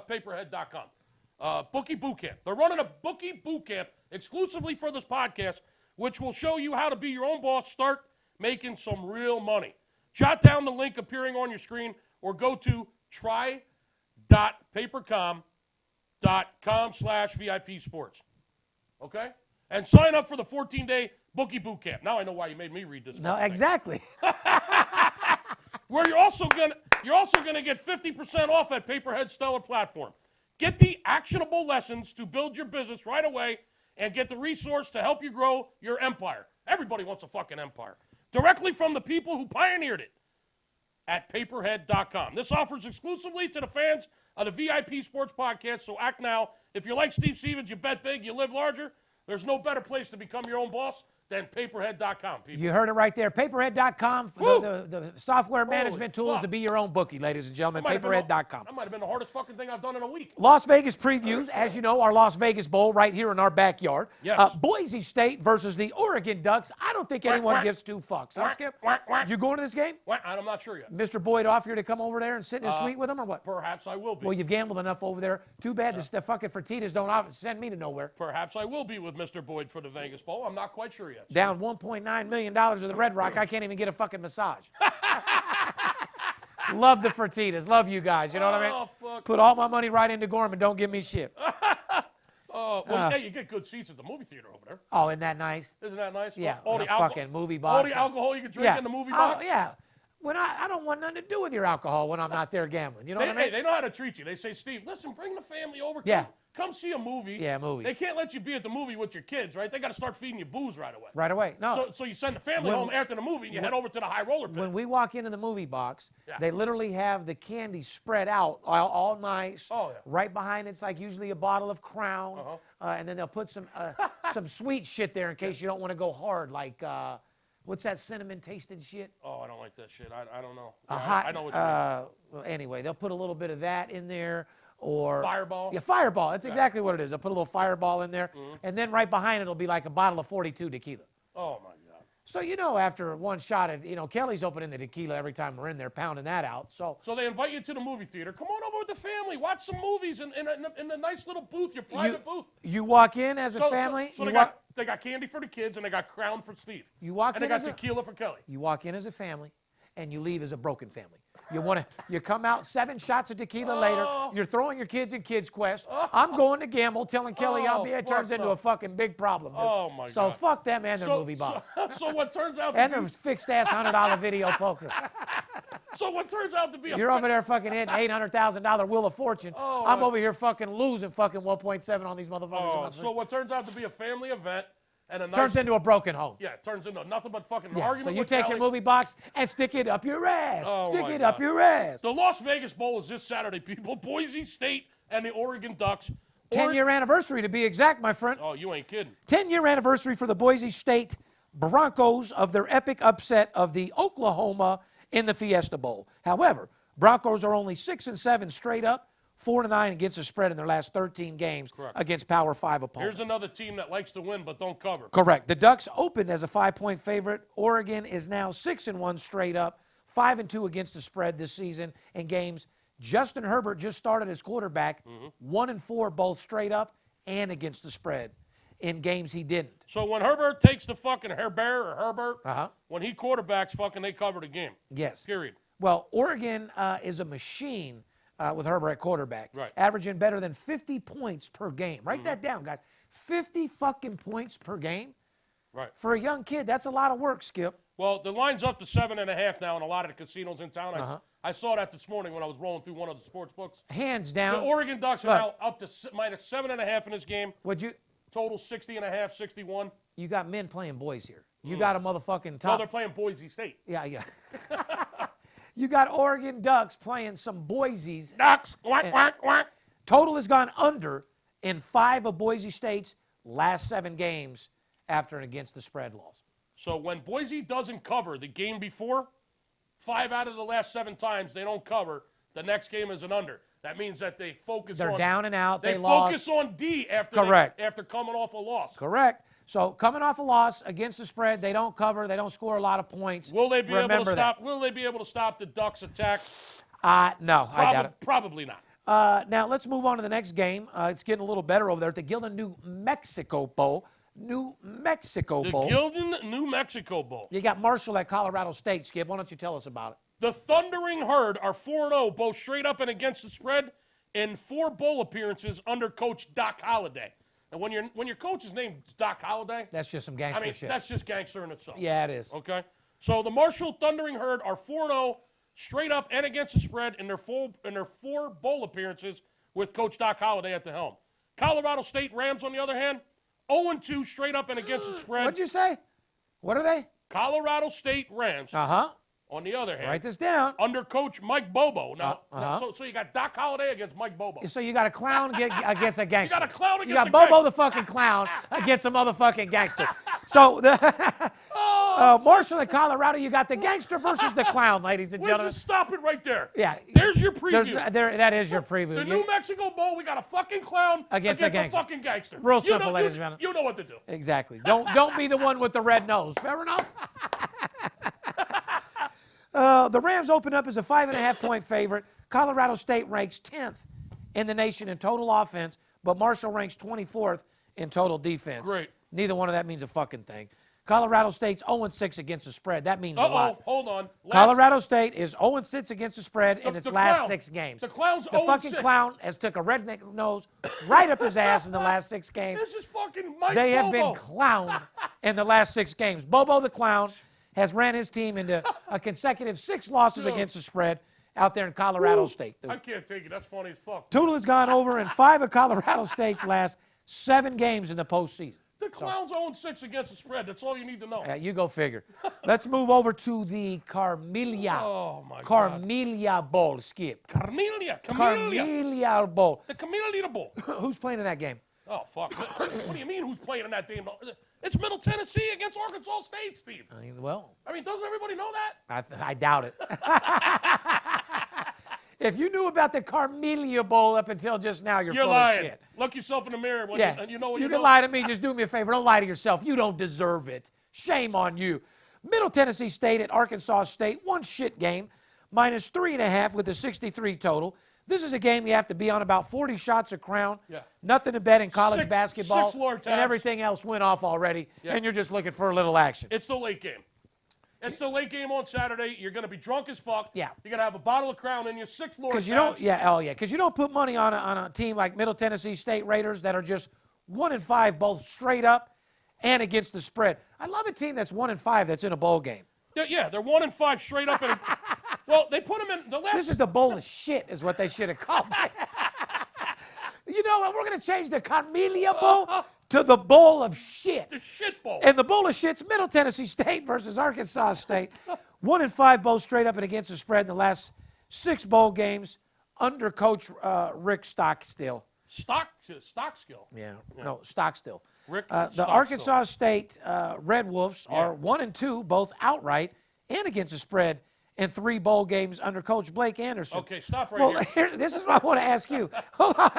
paperhead.com. Bookie Boot Camp. They're running a Bookie Boot Camp exclusively for this podcast, which will show you how to be your own boss, start making some real money. Jot down the link appearing on your screen or go to try.papercom.com/VIP Sports. Okay? And sign up for the 14-day Bookie Boot Camp. Now I know why you made me read this. No, exactly. Where you're also gonna get 50% off at Paperhead Stellar platform. Get the actionable lessons to build your business right away and get the resource to help you grow your empire. Everybody wants a fucking empire. Directly from the people who pioneered it at paperhead.com. This offers exclusively to the fans of the VIP Sports Podcast, so act now. If you're like Steve Stevens, you bet big, you live larger, there's no better place to become your own boss than paperhead.com, people. You heard it right there. Paperhead.com, the software management tools to be your own bookie, ladies and gentlemen. Paperhead.com. That might have been the hardest fucking thing I've done in a week. Las Vegas previews, as you know, our Las Vegas Bowl right here in our backyard. Yes. Boise State versus the Oregon Ducks. I don't think anyone gives two fucks. Huh, Skip? You going to this game? I'm not sure yet. Mr. Boyd off here to come over there and sit in his suite with him or what? Perhaps I will be. Well, you've gambled enough over there. Too bad the fucking Fertitas don't send me to nowhere. Perhaps I will be with Mr. Boyd for the Vegas Bowl. I'm not quite sure yet. Down $1.9 million of the Red Rock. I can't even get a fucking massage. Love the Fertitas. Love you guys. You know what I mean? Fuck. Put all my money right into Gorman. Don't give me shit. Oh, well, hey, you get good seats at the movie theater over there. Oh, isn't that nice? Isn't that nice? Yeah, All the the alcohol, fucking movie box. all the alcohol you can drink in the movie box. Oh, yeah. When I don't want nothing to do with your alcohol when I'm not there gambling. You know what I mean? Hey, they know how to treat you. They say, Steve, listen, bring the family over. Yeah. Come see a movie. Yeah, movie. They can't let you be at the movie with your kids, right? They got to start feeding you booze right away. Right away. No. So you send the family home after the movie and you head over to the high roller pit. When we walk into the movie box, Yeah. they literally have the candy spread out all nice. Oh, yeah. Right behind it's like usually a bottle of Crown, and then they'll put some sweet shit there in case you don't want to go hard, like what's that cinnamon tasted shit? Oh, I don't like that shit. I don't know. A Yeah, hot. I know what you mean. Well, anyway, they'll put a little bit of that in there. Or Fireball? Yeah, Fireball. That's exactly what it is. They'll put a little Fireball in there, and then right behind it'll be like a bottle of 42 tequila. Oh, my God. So, you know, after one shot at, Kelly's opening the tequila every time we're in there, pounding that out. So they invite you to the movie theater. Come on over with the family. Watch some movies in a nice little booth, your private booth. you walk in as a family. So they got candy for the kids and they got Crown for Steve. You walk and they in got as a- tequila for Kelly. You walk in as a family, and you leave as a broken family. You come out 7 shots of tequila later. You're throwing your kids in Kids Quest. I'm going to gamble, telling Kelly I'll be. It turns into a fucking big problem, dude. Oh, my God. So fuck them and their movie box. So what turns out to And be, their fixed ass $100 video poker. so what turns out to be You're over there fucking hitting $800,000 Wheel of Fortune. I'm over here fucking losing fucking 1.7 on these motherfuckers. so what turns out to be a family event and a nice, turns into a broken home. yeah, it turns into nothing but fucking Yeah, argument. so you with take Kelly. your movie box and stick it up your ass. Stick my it up God. your ass. The Las Vegas Bowl is this Saturday, people. Boise State and the Oregon Ducks. 10-year anniversary to be exact, my friend. Oh, you ain't kidding. 10-year anniversary for the Boise State Broncos of their epic upset of the Oklahoma in the Fiesta Bowl. However, Broncos are only 6-7 straight up, 4-9 against the spread in their last 13 games against Power 5 opponents. Here's another team that likes to win but don't cover. Correct. The Ducks opened as a 5-point favorite. Oregon is now 6-1 straight up, 5-2 against the spread this season in games. Justin Herbert just started as quarterback, 1-4 both straight up and against the spread in games he didn't. So when Herbert takes the fucking Herbert, when he quarterbacks, fucking they cover the game. Yes. Period. Well, Oregon is a machine with Herbert at quarterback, Right. averaging better than 50 points per game. Write that down, guys. 50 fucking points per game? Right. For a young kid, that's a lot of work, Skip. Well, the line's up to 7.5 now in a lot of the casinos in town. I saw that this morning when I was rolling through one of the sports books. Hands The down. Oregon Ducks are Look. now up to minus 7.5 in this game. Would you? Total 60.5, 61. You got men playing boys here. You got a motherfucking Well, top. they're playing Boise State. Yeah. You got Oregon Ducks playing some Boise's. Ducks, quack, quack, quack. Total has gone under in 5 of Boise State's last 7 games after an against the spread loss. So when Boise doesn't cover the game before, 5 out of the last 7 times they don't cover, the next game is an under. That means that they focus They're on... down and out. They lost. focus on D after Correct. after coming off a loss. Correct. So coming off a loss against the spread, they don't cover. They don't score a lot of points. Will they be able to Remember stop? that. Will they be able to stop the Ducks' attack? No, I doubt it. Probably not. Now let's move on to the next game. It's getting a little better over there at the Gildan New Mexico Bowl. New Mexico The Bowl. Gildan New Mexico Bowl. You got Marshall at Colorado State. Skip, why don't you tell us about it? The Thundering Herd are 4-0, both straight up and against the spread, in 4 bowl appearances under Coach Doc Holliday. And when your coach's name is Doc Holliday, That's just some gangster I mean, shit. that's just gangster in itself. Yeah, it is. Okay? So the Marshall Thundering Herd are 4-0, straight up and against the spread in their 4 bowl appearances with Coach Doc Holliday at the helm. Colorado State Rams, on the other hand, 0-2, straight up and against the spread. What'd you say? What are they? Colorado State Rams, Uh-huh. on the other hand, Write this down. under Coach Mike Bobo. Now, Uh-huh. so you got Doc Holliday against Mike Bobo. So you got a clown against a gangster. You got a clown You against got a Bobo gangster. the fucking clown against a motherfucking gangster. So the Marshall and Colorado, you got the gangster versus the clown, ladies and We'll gentlemen. just stop it right there. Yeah. There's your preview. That is your preview. The New Mexico Bowl, we got a fucking clown Against a a gangster. fucking gangster. Real You simple, know- ladies you- and gentlemen. You know what to do. Exactly. Don't be the one with the red nose. Fair enough? The Rams open up as a 5.5-point favorite. Colorado State ranks 10th in the nation in total offense, but Marshall ranks 24th in total defense. Great. Neither one of that means a fucking thing. Colorado State's 0-6 against the spread. That means a lot. Hold on. Colorado State is 0-6 against the spread in its last clown. 6 games. The clown's The fucking 0-6. clown has took a redneck nose right up his ass in the last 6 games. This is fucking Mike They have Bobo. been clowned in the last 6 games. Bobo the Clown has ran his team into a consecutive 6 losses against the spread out there in Colorado State. I can't take it. That's funny as fuck. Total has gone over in 5 of Colorado State's last 7 games in the postseason. The Clown's 0-6 against the spread. That's all you need to know. You go figure. Let's move over to the Carmelia. Oh, my God. Carmelia Bowl, Skip. Camellia. Carmelia Bowl. The Camellia Bowl. Who's playing in that game? Oh, fuck. What do you mean who's playing in that game? It's Middle Tennessee against Arkansas State, Steve. Well, I mean, doesn't everybody know that? I doubt it. If you knew about the Carmelia Bowl up until just now, you're full lying. of shit. Look yourself in the mirror when Yeah, you know what you you can know. lie to me. Just do me a favor. Don't lie to yourself. You don't deserve it. Shame on you. Middle Tennessee State at Arkansas State. One shit game. Minus 3.5 with a 63 total. This is a game you have to be on about 40 shots of crown. Yeah. Nothing to bet in college 6 basketball. Lord And tabs. everything else went off already. Yeah. And you're just looking for a little action. It's the late game. It's the late game on Saturday. You're going to be drunk as fuck. Yeah. You're going to have a bottle of Crown in your 6 Lord Because you don't, tabs. because you don't put money on a team like Middle Tennessee State Raiders that are just 1-5 both straight up and against the spread. I love a team that's 1-5 that's in a bowl game. Yeah, they're 1-5 straight up. Well, they put them in the last. This is the bowl of shit, is what they should have called it. You know what? We're going to change the Carmelia Bowl to the bowl of shit. the shit bowl. And the bowl of shit's Middle Tennessee State versus Arkansas State. 1-5 both straight up and against the spread in the last 6 bowl games under Coach Rick Stockstill. Stockstill. Yeah, no, Stockstill. Rick the Stockstill. Arkansas State Red Wolves are 1-2 both outright and against the spread in 3 bowl games under Coach Blake Anderson. Okay, stop right Well, here. this is what I want to ask you. Hold on.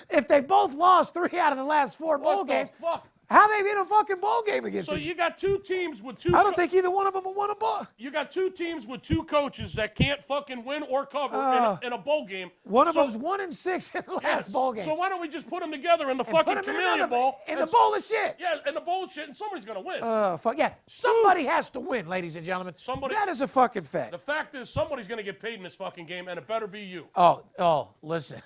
If they both lost 3 out of the last 4 bowl What the games, fuck? how they in a fucking bowl game against So each- you got 2 teams with 2. I don't think either one of them will win a ball. You got 2 teams with 2 coaches that can't fucking win or cover in a bowl game. One of So- them's 1-6 in the last Yes. bowl game. So why don't we just put them together in the And put fucking 'em in Camellia another- Bowl? in the and- bowl of shit. Yeah, in the bowl of shit, and somebody's going to win. Fuck yeah. Somebody has to win, ladies and gentlemen. Somebody- That is a fucking fact. The fact is, somebody's going to get paid in this fucking game, and it better be you. Listen.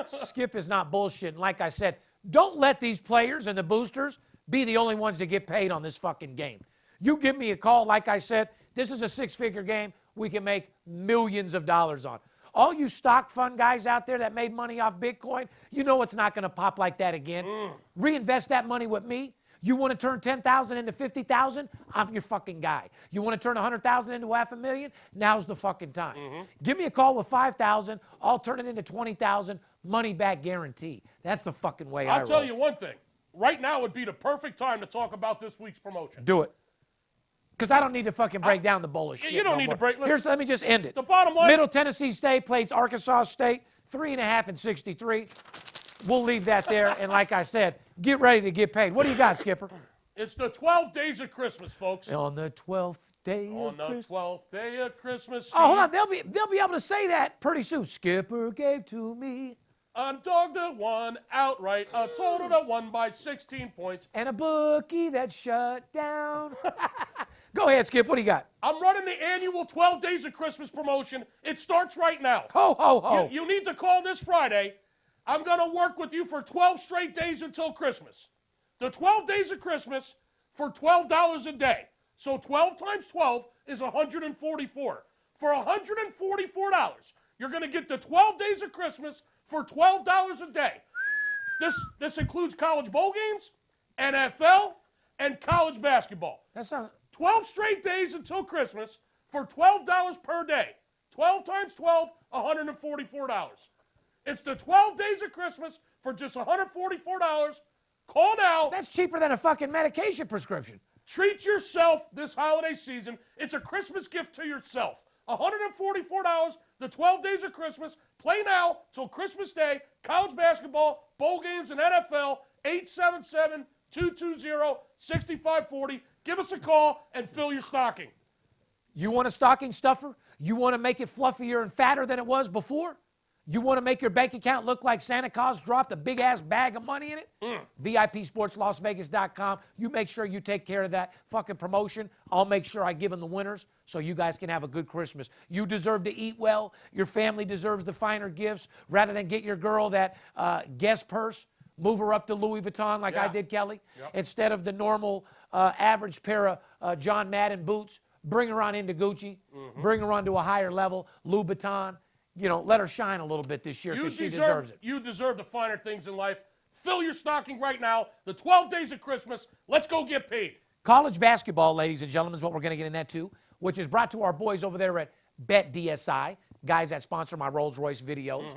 Skip is not bullshitting. Like I said, don't let these players and the boosters be the only ones that get paid on this fucking game. You give me a call, like I said, this is a 6-figure game we can make millions of dollars on. All you stock fund guys out there that made money off Bitcoin, you know it's not going to pop like that again. Reinvest that money with me. You want to turn 10,000 into 50,000? I'm your fucking guy. You want to turn 100,000 into $500,000? Now's the fucking time. Give me a call with 5,000. I'll turn it into 20,000. Money back guarantee. That's the fucking way I roll. I'll tell you one thing. Right now would be the perfect time to talk about this week's promotion. Do it. Because I don't need to fucking break down the bowl of shit. You don't no need to more. break- listen, Let me just end it. the bottom line- Middle Tennessee State plays Arkansas State, 3.5 and 63. We'll leave that there. And like I said, get ready to get paid. What do you got, Skipper? It's the 12 days of Christmas, folks. On the 12th day On of the Christmas. 12th day of Christmas. Oh, hold Eve, on. They'll be able to say that pretty soon. Skipper gave to me. A dog that won outright, a total that won by 16 points. And a bookie that shut down. Go ahead, Skip. What do you got? I'm running the annual 12 Days of Christmas promotion. It starts right now. Ho, ho, ho. You need to call this Friday. I'm going to work with you for 12 straight days until Christmas. The 12 Days of Christmas for $12 a day. So 12 times 12 is 144. For $144, you're going to get the 12 Days of Christmas for $12 a day. This includes college bowl games, NFL, and college basketball. That's not. 12 straight days until Christmas for $12 per day. 12 times 12, $144. It's the 12 Days of Christmas for just $144. Call now. That's cheaper than a fucking medication prescription. Treat yourself this holiday season. It's a Christmas gift to yourself. $144, the 12 Days of Christmas. Play now till Christmas Day. College basketball, bowl games, and NFL. 877-220-6540. Give us a call and fill your stocking. You want a stocking stuffer? You want to make it fluffier and fatter than it was before? You want to make your bank account look like Santa Claus dropped a big-ass bag of money in it? VIPSportsLasVegas.com. You make sure you take care of that fucking promotion. I'll make sure I give them the winners so you guys can have a good Christmas. You deserve to eat well. Your family deserves the finer gifts. Rather than get your girl that guest purse, move her up to Louis Vuitton like I did, Kelly. Yep. Instead of the normal average pair of John Madden boots, bring her on into Gucci. Bring her on to a higher level, Louis Vuitton. You know, let her shine a little bit this year because she deserves it. You deserve the finer things in life. Fill your stocking right now. The 12 days of Christmas. Let's go get paid. College basketball, ladies and gentlemen, is what we're going to get in that too, which is brought to our boys over there at BetDSI, guys that sponsor my Rolls-Royce videos.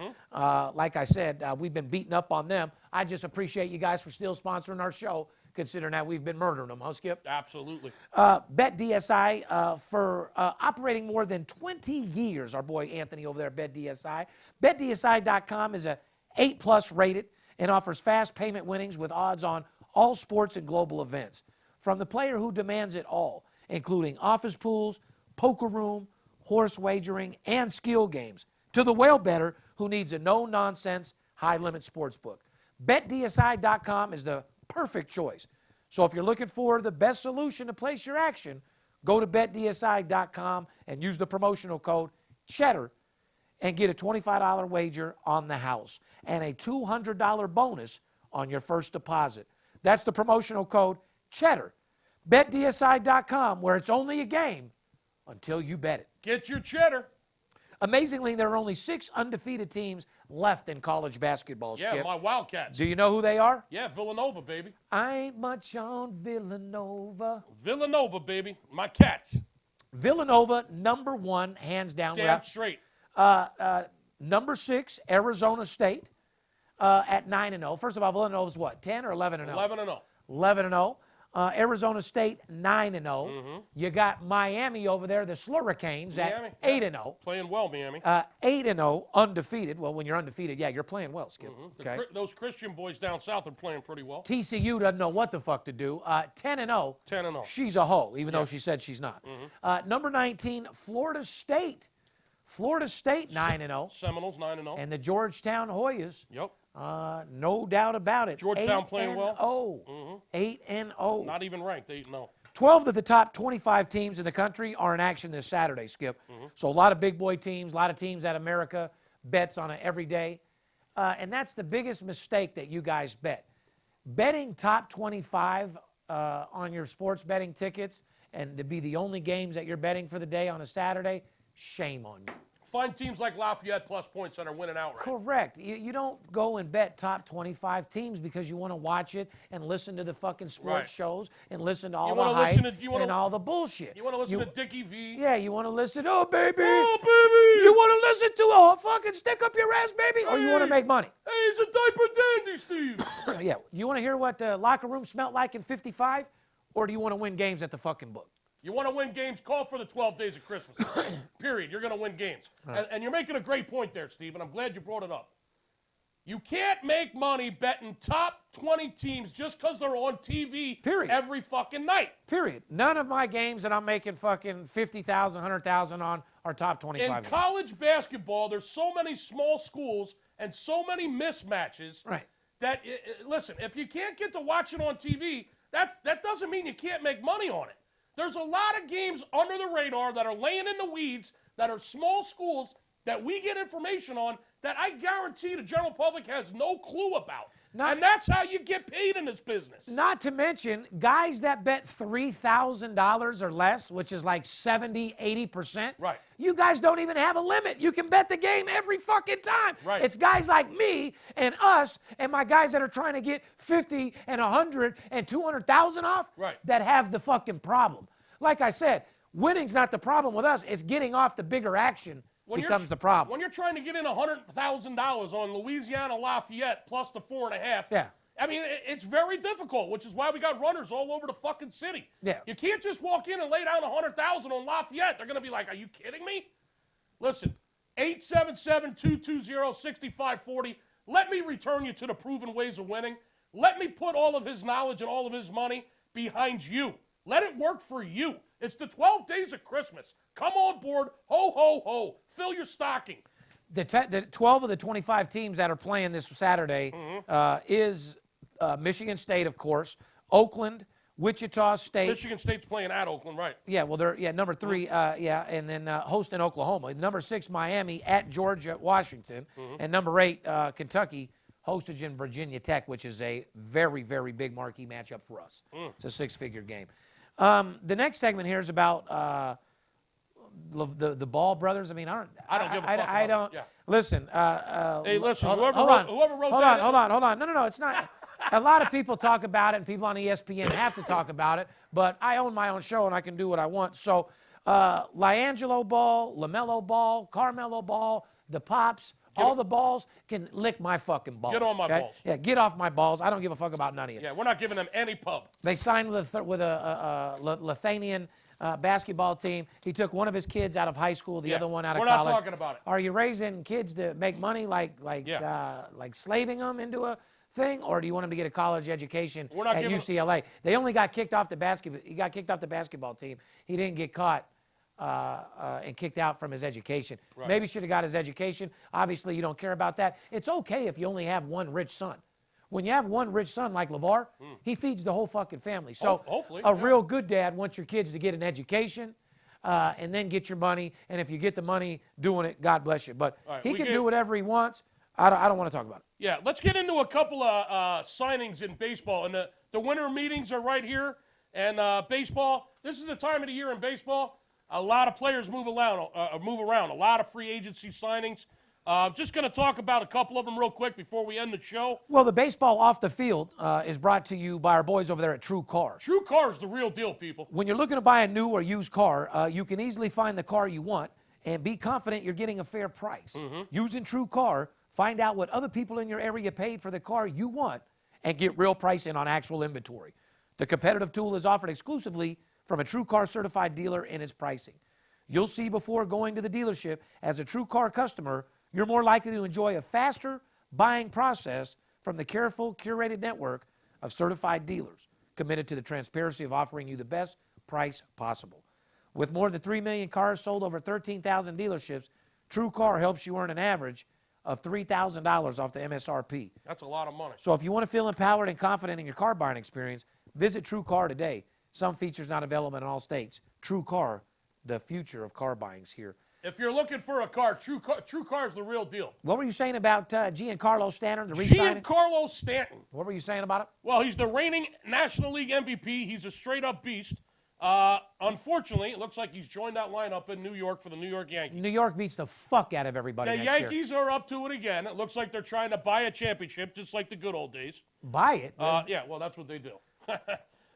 Like I said, we've been beating up on them. I just appreciate you guys for still sponsoring our show, considering that we've been murdering them, huh, Skip? Absolutely. BetDSI for operating more than 20 years, our boy Anthony over there at BetDSI. BetDSI.com is a 8+ rated and offers fast payment winnings with odds on all sports and global events. From the player who demands it all, including office pools, poker room, horse wagering, and skill games, to the whale bettor who needs a no-nonsense, high-limit sports book. BetDSI.com is the perfect choice. So if you're looking for the best solution to place your action, go to BetDSI.com and use the promotional code CHEDDAR and get a $25 wager on the house and a $200 bonus on your first deposit. That's the promotional code CHEDDAR. BetDSI.com, where it's only a game until you bet it. Get your cheddar. Amazingly, there are only 6 undefeated teams left in college basketball, Yeah, Skip. my Wildcats. Do you know who they are? Yeah, Villanova, baby. I ain't much on Villanova. Villanova, baby. My Cats. Villanova, number 1, hands down. Damn straight. Number 6, Arizona State at 9-0. First of all, Villanova's what, 10 or 11-0? 11-0. 11-0. Arizona State, 9-0. You got Miami over there, the Slurricanes, at 8-0. Playing well, Miami. 8-0, undefeated. Well, when you're undefeated, yeah, you're playing well, Skip. Okay. Those Christian boys down south are playing pretty well. TCU doesn't know what the fuck to do. 10-0. 10-0. She's a hoe, even though she said she's not. Number 19, Florida State. Florida State, 9-0. Seminoles, 9-0. And the Georgetown Hoyas. Yep. No doubt about it. Georgetown playing well. 8-0. Not even ranked, 8-0. 12 of the top 25 teams in the country are in action this Saturday, Skip. So a lot of big boy teams, a lot of teams that America bets on it every day. And that's the biggest mistake that you guys bet. Betting top 25 on your sports betting tickets and to be the only games that you're betting for the day on a Saturday, shame on you. Find teams like Lafayette plus points that are winning outright. Correct. You don't go and bet top 25 teams because you want to watch it and listen to the fucking sports shows and listen to all the hype and all the bullshit. You want to listen to Dickie V? Yeah, you want to listen, oh, baby. Oh, baby. You want to listen to a fucking stick up your ass, baby? Or you want to make money? Hey, he's a diaper dandy, Steve. Yeah. You want to hear what the locker room smelled like in 55? Or do you want to win games at the fucking book? You want to win games, call for the 12 days of Christmas. Period. You're going to win games. Right. And you're making a great point there, Steve, and I'm glad you brought it up. You can't make money betting top 20 teams just because they're on TV every fucking night. Period. None of my games that I'm making fucking 50,000, 100,000 on are top 25 In college basketball, there's so many small schools and so many mismatches that, listen, if you can't get to watch it on TV, that doesn't mean you can't make money on it. There's a lot of games under the radar that are laying in the weeds that are small schools that we get information on that I guarantee the general public has no clue about. And that's how you get paid in this business. Not to mention, guys that bet $3,000 or less, which is like 70, 80%. Right. You guys don't even have a limit. You can bet the game every fucking time. Right. It's guys like me and us and my guys that are trying to get 50 and 100 and 200,000 off that have the fucking problem. Like I said, winning's not the problem with us. It's getting off the bigger action becomes the problem. When you're trying to get in $100,000 on Louisiana Lafayette plus the 4.5, I mean, it's very difficult, which is why we got runners all over the fucking city. Yeah. You can't just walk in and lay down $100,000 on Lafayette. They're going to be like, are you kidding me? Listen, 877-220-6540. Let me return you to the proven ways of winning. Let me put all of his knowledge and all of his money behind you. Let it work for you. It's the 12 days of Christmas. Come on board. Ho, ho, ho. Fill your stocking. the 12 of the 25 teams that are playing this Saturday is Michigan State, of course, Oakland, Wichita State. Michigan State's playing at Oakland, right? Yeah, well, they're number 3, and then hosting Oklahoma. Number 6, Miami at Georgia, Washington, and number 8, Kentucky, hosting Virginia Tech, which is a very, very big marquee matchup for us. It's a 6-figure game. The next segment here is about the Ball brothers. I mean, I don't give a fuck. I don't. Yeah. Listen. Hey, listen. Hold Whoever on. wrote Hold that. on. No, it's not. A lot of people talk about it, and people on ESPN have to talk about it, but I own my own show, and I can do what I want. So, LiAngelo Ball, LaMelo Ball, Carmelo Ball, the Pops, all the balls can lick my fucking balls. Get on my balls. Yeah, get off my balls. I don't give a fuck about none of you. Yeah, we're not giving them any pub. They signed with a Lithuanian basketball team. He took one of his kids out of high school, the other one out of college. We're not talking about it. Are you raising kids to make money like slaving them into a thing, or do you want him to get a college education at UCLA? They only got kicked off the basketball. He got kicked off the basketball team. He didn't get caught and kicked out from his education. Right. Maybe should have got his education. Obviously, you don't care about that. It's okay if you only have one rich son. When you have one rich son like LeVar, he feeds the whole fucking family. So hopefully, real good dad wants your kids to get an education and then get your money. And if you get the money doing it, God bless you. But he can do whatever he wants. I don't want to talk about it. Yeah, let's get into a couple of signings in baseball. And the winter meetings are right here. And baseball, this is the time of the year in baseball. A lot of players move around. A lot of free agency signings. Just going to talk about a couple of them real quick before we end the show. Well, the baseball off the field is brought to you by our boys over there at TrueCar. TrueCar is the real deal, people. When you're looking to buy a new or used car, you can easily find the car you want and be confident you're getting a fair price. Using TrueCar, find out what other people in your area paid for the car you want and get real pricing on actual inventory. The competitive tool is offered exclusively from a TrueCar Certified Dealer in its pricing. You'll see before going to the dealership, as a TrueCar customer, you're more likely to enjoy a faster buying process from the careful, curated network of certified dealers committed to the transparency of offering you the best price possible. With more than 3 million cars sold over 13,000 dealerships, TrueCar helps you earn an average of $3,000 off the MSRP. That's a lot of money. So if you want to feel empowered and confident in your car buying experience, visit TrueCar today. Some features not available in all states. TrueCar, the future of car buying is here. If you're looking for a car, TrueCar is the real deal. What were you saying about Giancarlo Stanton, the re-signing? Giancarlo Stanton. What were you saying about it? Well, he's the reigning National League MVP. He's a straight-up beast. Unfortunately, it looks like he's joined that lineup in New York for the New York Yankees. New York beats the fuck out of everybody The next Yankees are up to it again. It looks like they're trying to buy a championship, just like the good old days. Buy it? Yeah, well, that's what they do.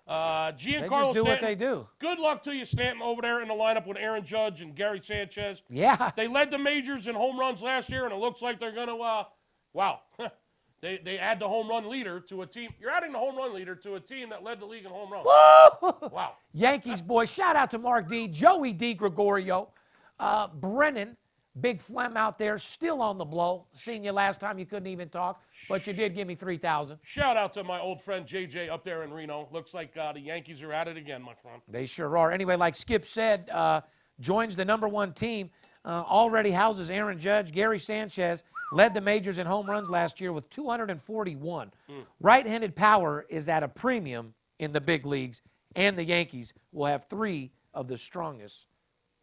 Giancarlo They just do Stanton, what they do. Good luck to you, Stanton, over there in the lineup with Aaron Judge and Gary Sanchez. Yeah. They led the majors in home runs last year, and it looks like they're going to, wow. They add the home run leader to a team. You're adding the home run leader to a team that led the league in home runs. Woo! Wow. Yankees boys, shout out to Mark D, Joey D. Gregorio, Brennan, Big Flem out there, still on the blow. Seen you last time, you couldn't even talk, but you did give me 3,000. Shout out to my old friend JJ up there in Reno. Looks like the Yankees are at it again, my friend. They sure are. Anyway, like Skip said, joins the #1 team, already houses Aaron Judge, Gary Sanchez, led the majors in home runs last year with 241. Right-handed power is at a premium in the big leagues, and the Yankees will have 3 of the strongest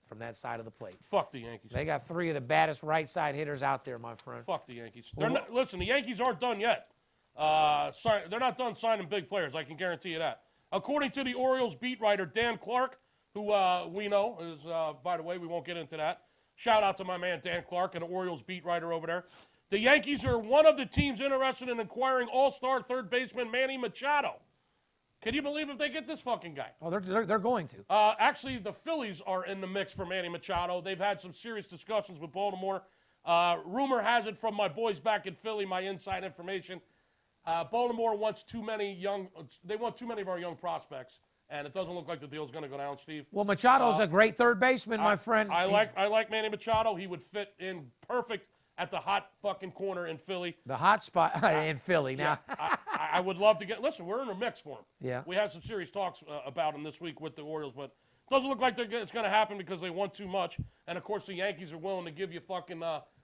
from that side of the plate. Fuck the Yankees. They got 3 of the baddest right-side hitters out there, my friend. Fuck the Yankees. Listen, the Yankees aren't done yet. They're not done signing big players. I can guarantee you that. According to the Orioles beat writer Dan Clark, who we know is, by the way, we won't get into that. Shout out to my man Dan Clark, an Orioles beat writer over there. The Yankees are one of the teams interested in acquiring all-star third baseman Manny Machado. Can you believe if they get this fucking guy? Oh, they're going to. Actually, the Phillies are in the mix for Manny Machado. They've had some serious discussions with Baltimore. Rumor has it from my boys back in Philly, my inside information. Baltimore wants too many of our young prospects, and it doesn't look like the deal's going to go down, Steve. Well, Machado's a great third baseman, my friend. I like Manny Machado. He would fit in perfect at the hot fucking corner in Philly. The hot spot in Philly. Now, I would love to get. Listen, we're in a mix for him. Yeah. We had some serious talks about him this week with the Orioles, but it doesn't look like it's going to happen because they want too much. And of course, the Yankees are willing to give you fucking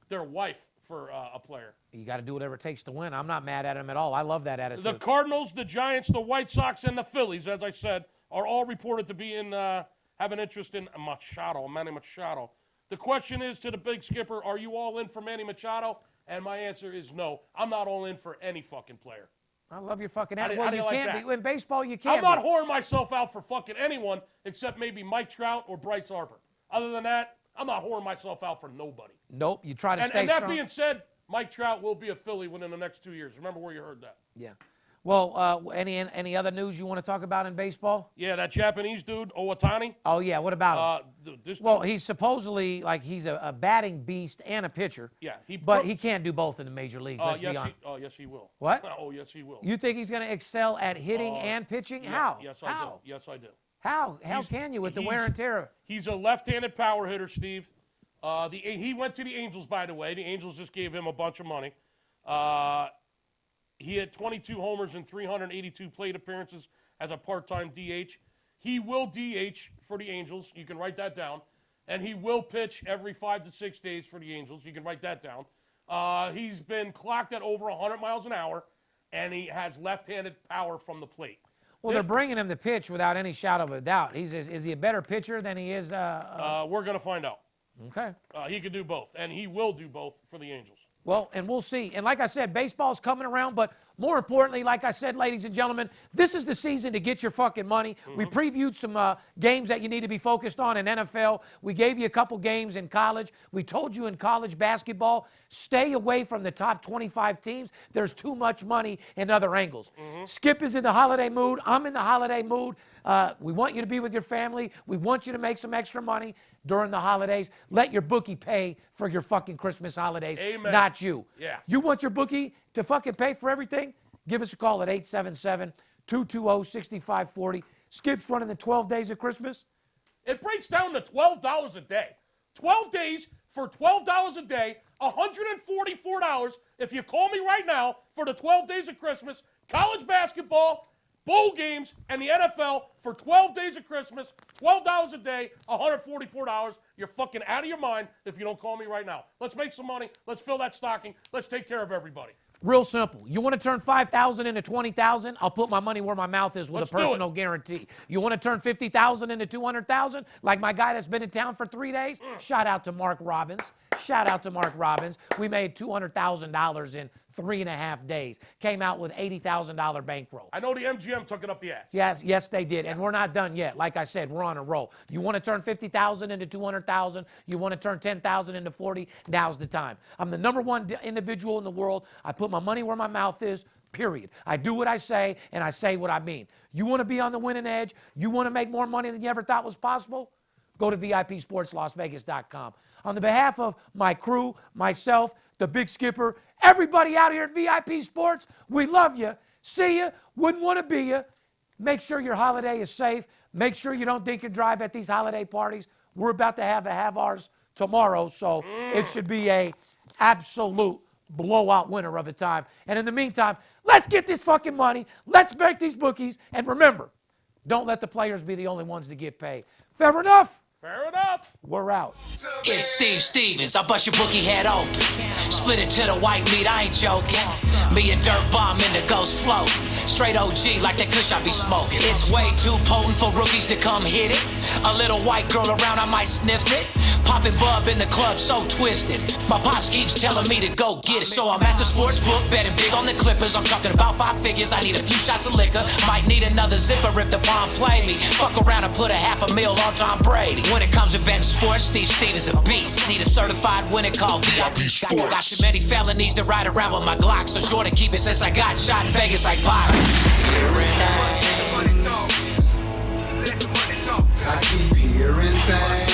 their wife for a player. You got to do whatever it takes to win. I'm not mad at him at all. I love that attitude. The Cardinals, the Giants, the White Sox, and the Phillies, as I said, are all reported to be in have an interest in Manny Machado. The question is to the big skipper, are you all in for Manny Machado? And my answer is no. I'm not all in for any fucking player. I love your fucking attitude. How Well, do you you like can't that? be. In baseball, you can't I'm not be. whoring myself out for fucking anyone except maybe Mike Trout or Bryce Harper. Other than that, I'm not whoring myself out for nobody. Nope, you try to stay And that strong. being said, Mike Trout will be a Philly within the next 2 years. Remember where you heard that. Yeah. Well, any other news you want to talk about in baseball? Yeah, that Japanese dude, Owatani. Oh, yeah, what about him? This Well, dude, he's supposedly, like, he's a batting beast and a pitcher. Yeah, But he can't do both in the major leagues, let's be honest. yes, he will. What? Oh, yes, he will. You think he's going to excel at hitting and pitching? Yeah, How? Yes, I How? do. Yes, I do. How can you with the wear and tear? He's a left-handed power hitter, Steve. He went to the Angels, by the way. The Angels just gave him a bunch of money. He had 22 homers and 382 plate appearances as a part-time DH. He will DH for the Angels. You can write that down. And he will pitch every 5 to 6 days for the Angels. You can write that down. He's been clocked at over 100 miles an hour, and he has left-handed power from the plate. Well, they're bringing him to pitch without any shadow of a doubt. Is he a better pitcher than he is? We're going to find out. Okay. He can do both, and he will do both for the Angels. Well, and we'll see. And like I said, baseball's coming around, but more importantly, like I said, ladies and gentlemen, this is the season to get your fucking money. We previewed some games that you need to be focused on in NFL. We gave you a couple games in college. We told you in college basketball, stay away from the top 25 teams. There's too much money in other angles. Skip is in the holiday mood. I'm in the holiday mood. We want you to be with your family. We want you to make some extra money during the holidays. Let your bookie pay for your fucking Christmas holidays, Amen. not you. Yeah. You want your bookie to fucking pay for everything? Give us a call at 877-220-6540. Skip's running the 12 days of Christmas. It breaks down to $12 a day. 12 days for $12 a day, $144 if you call me right now for the 12 days of Christmas, college basketball, bowl games, and the NFL for 12 days of Christmas, $12 a day, $144. You're fucking out of your mind if you don't call me right now. Let's make some money. Let's fill that stocking. Let's take care of everybody. Real simple. You want to turn 5,000 into 20,000? I'll put my money where my mouth is with Let's a do it. personal guarantee. You want to turn 50,000 into 200,000? Like my guy that's been in town for 3 days? Shout out to Mark Robbins. Shout out to Mark Robbins. We made $200,000 in 3.5 days. Came out with $80,000 bankroll. I know the MGM took it up the ass. Yes, they did. And we're not done yet. Like I said, we're on a roll. You want to turn 50,000 into 200,000? You want to turn 10,000 into 40? Now's the time. I'm the number one individual in the world. I put my money where my mouth is, period. I do what I say, and I say what I mean. You want to be on the winning edge? You want to make more money than you ever thought was possible? Go to VIPSportsLasVegas.com. On the behalf of my crew, myself, the Big Skipper, everybody out here at VIP Sports, we love you. See you. Wouldn't want to be you. Make sure your holiday is safe. Make sure you don't drink and drive at these holiday parties. We're about to have ours tomorrow, so it should be a absolute blowout winner of a time. And in the meantime, let's get this fucking money. Let's make these bookies. And remember, don't let the players be the only ones to get paid. Fair enough? Fair enough. We're out. It's Steve Stevens, I bust your bookie head open. Split it to the white meat, I ain't joking. Me and Dirt Bomb in the ghost float. Straight OG like that kush I be smoking. It's way too potent for rookies to come hit it. A little white girl around, I might sniff it. Poppin' bub in the club, so twisted. My pops keeps telling me to go get it. So I'm at the sports book, betting big on the Clippers. I'm talking about 5 figures, I need a few shots of liquor. Might need another zipper if the bomb play me. Fuck around and put $500,000 on Tom Brady. When it comes to betting sports, Steve Stevens a beast. Need a certified winner called VIP Sports. Got too many felonies to ride around with my Glock, so sure to keep it since I got shot in Vegas like Pac. I keep hearing things.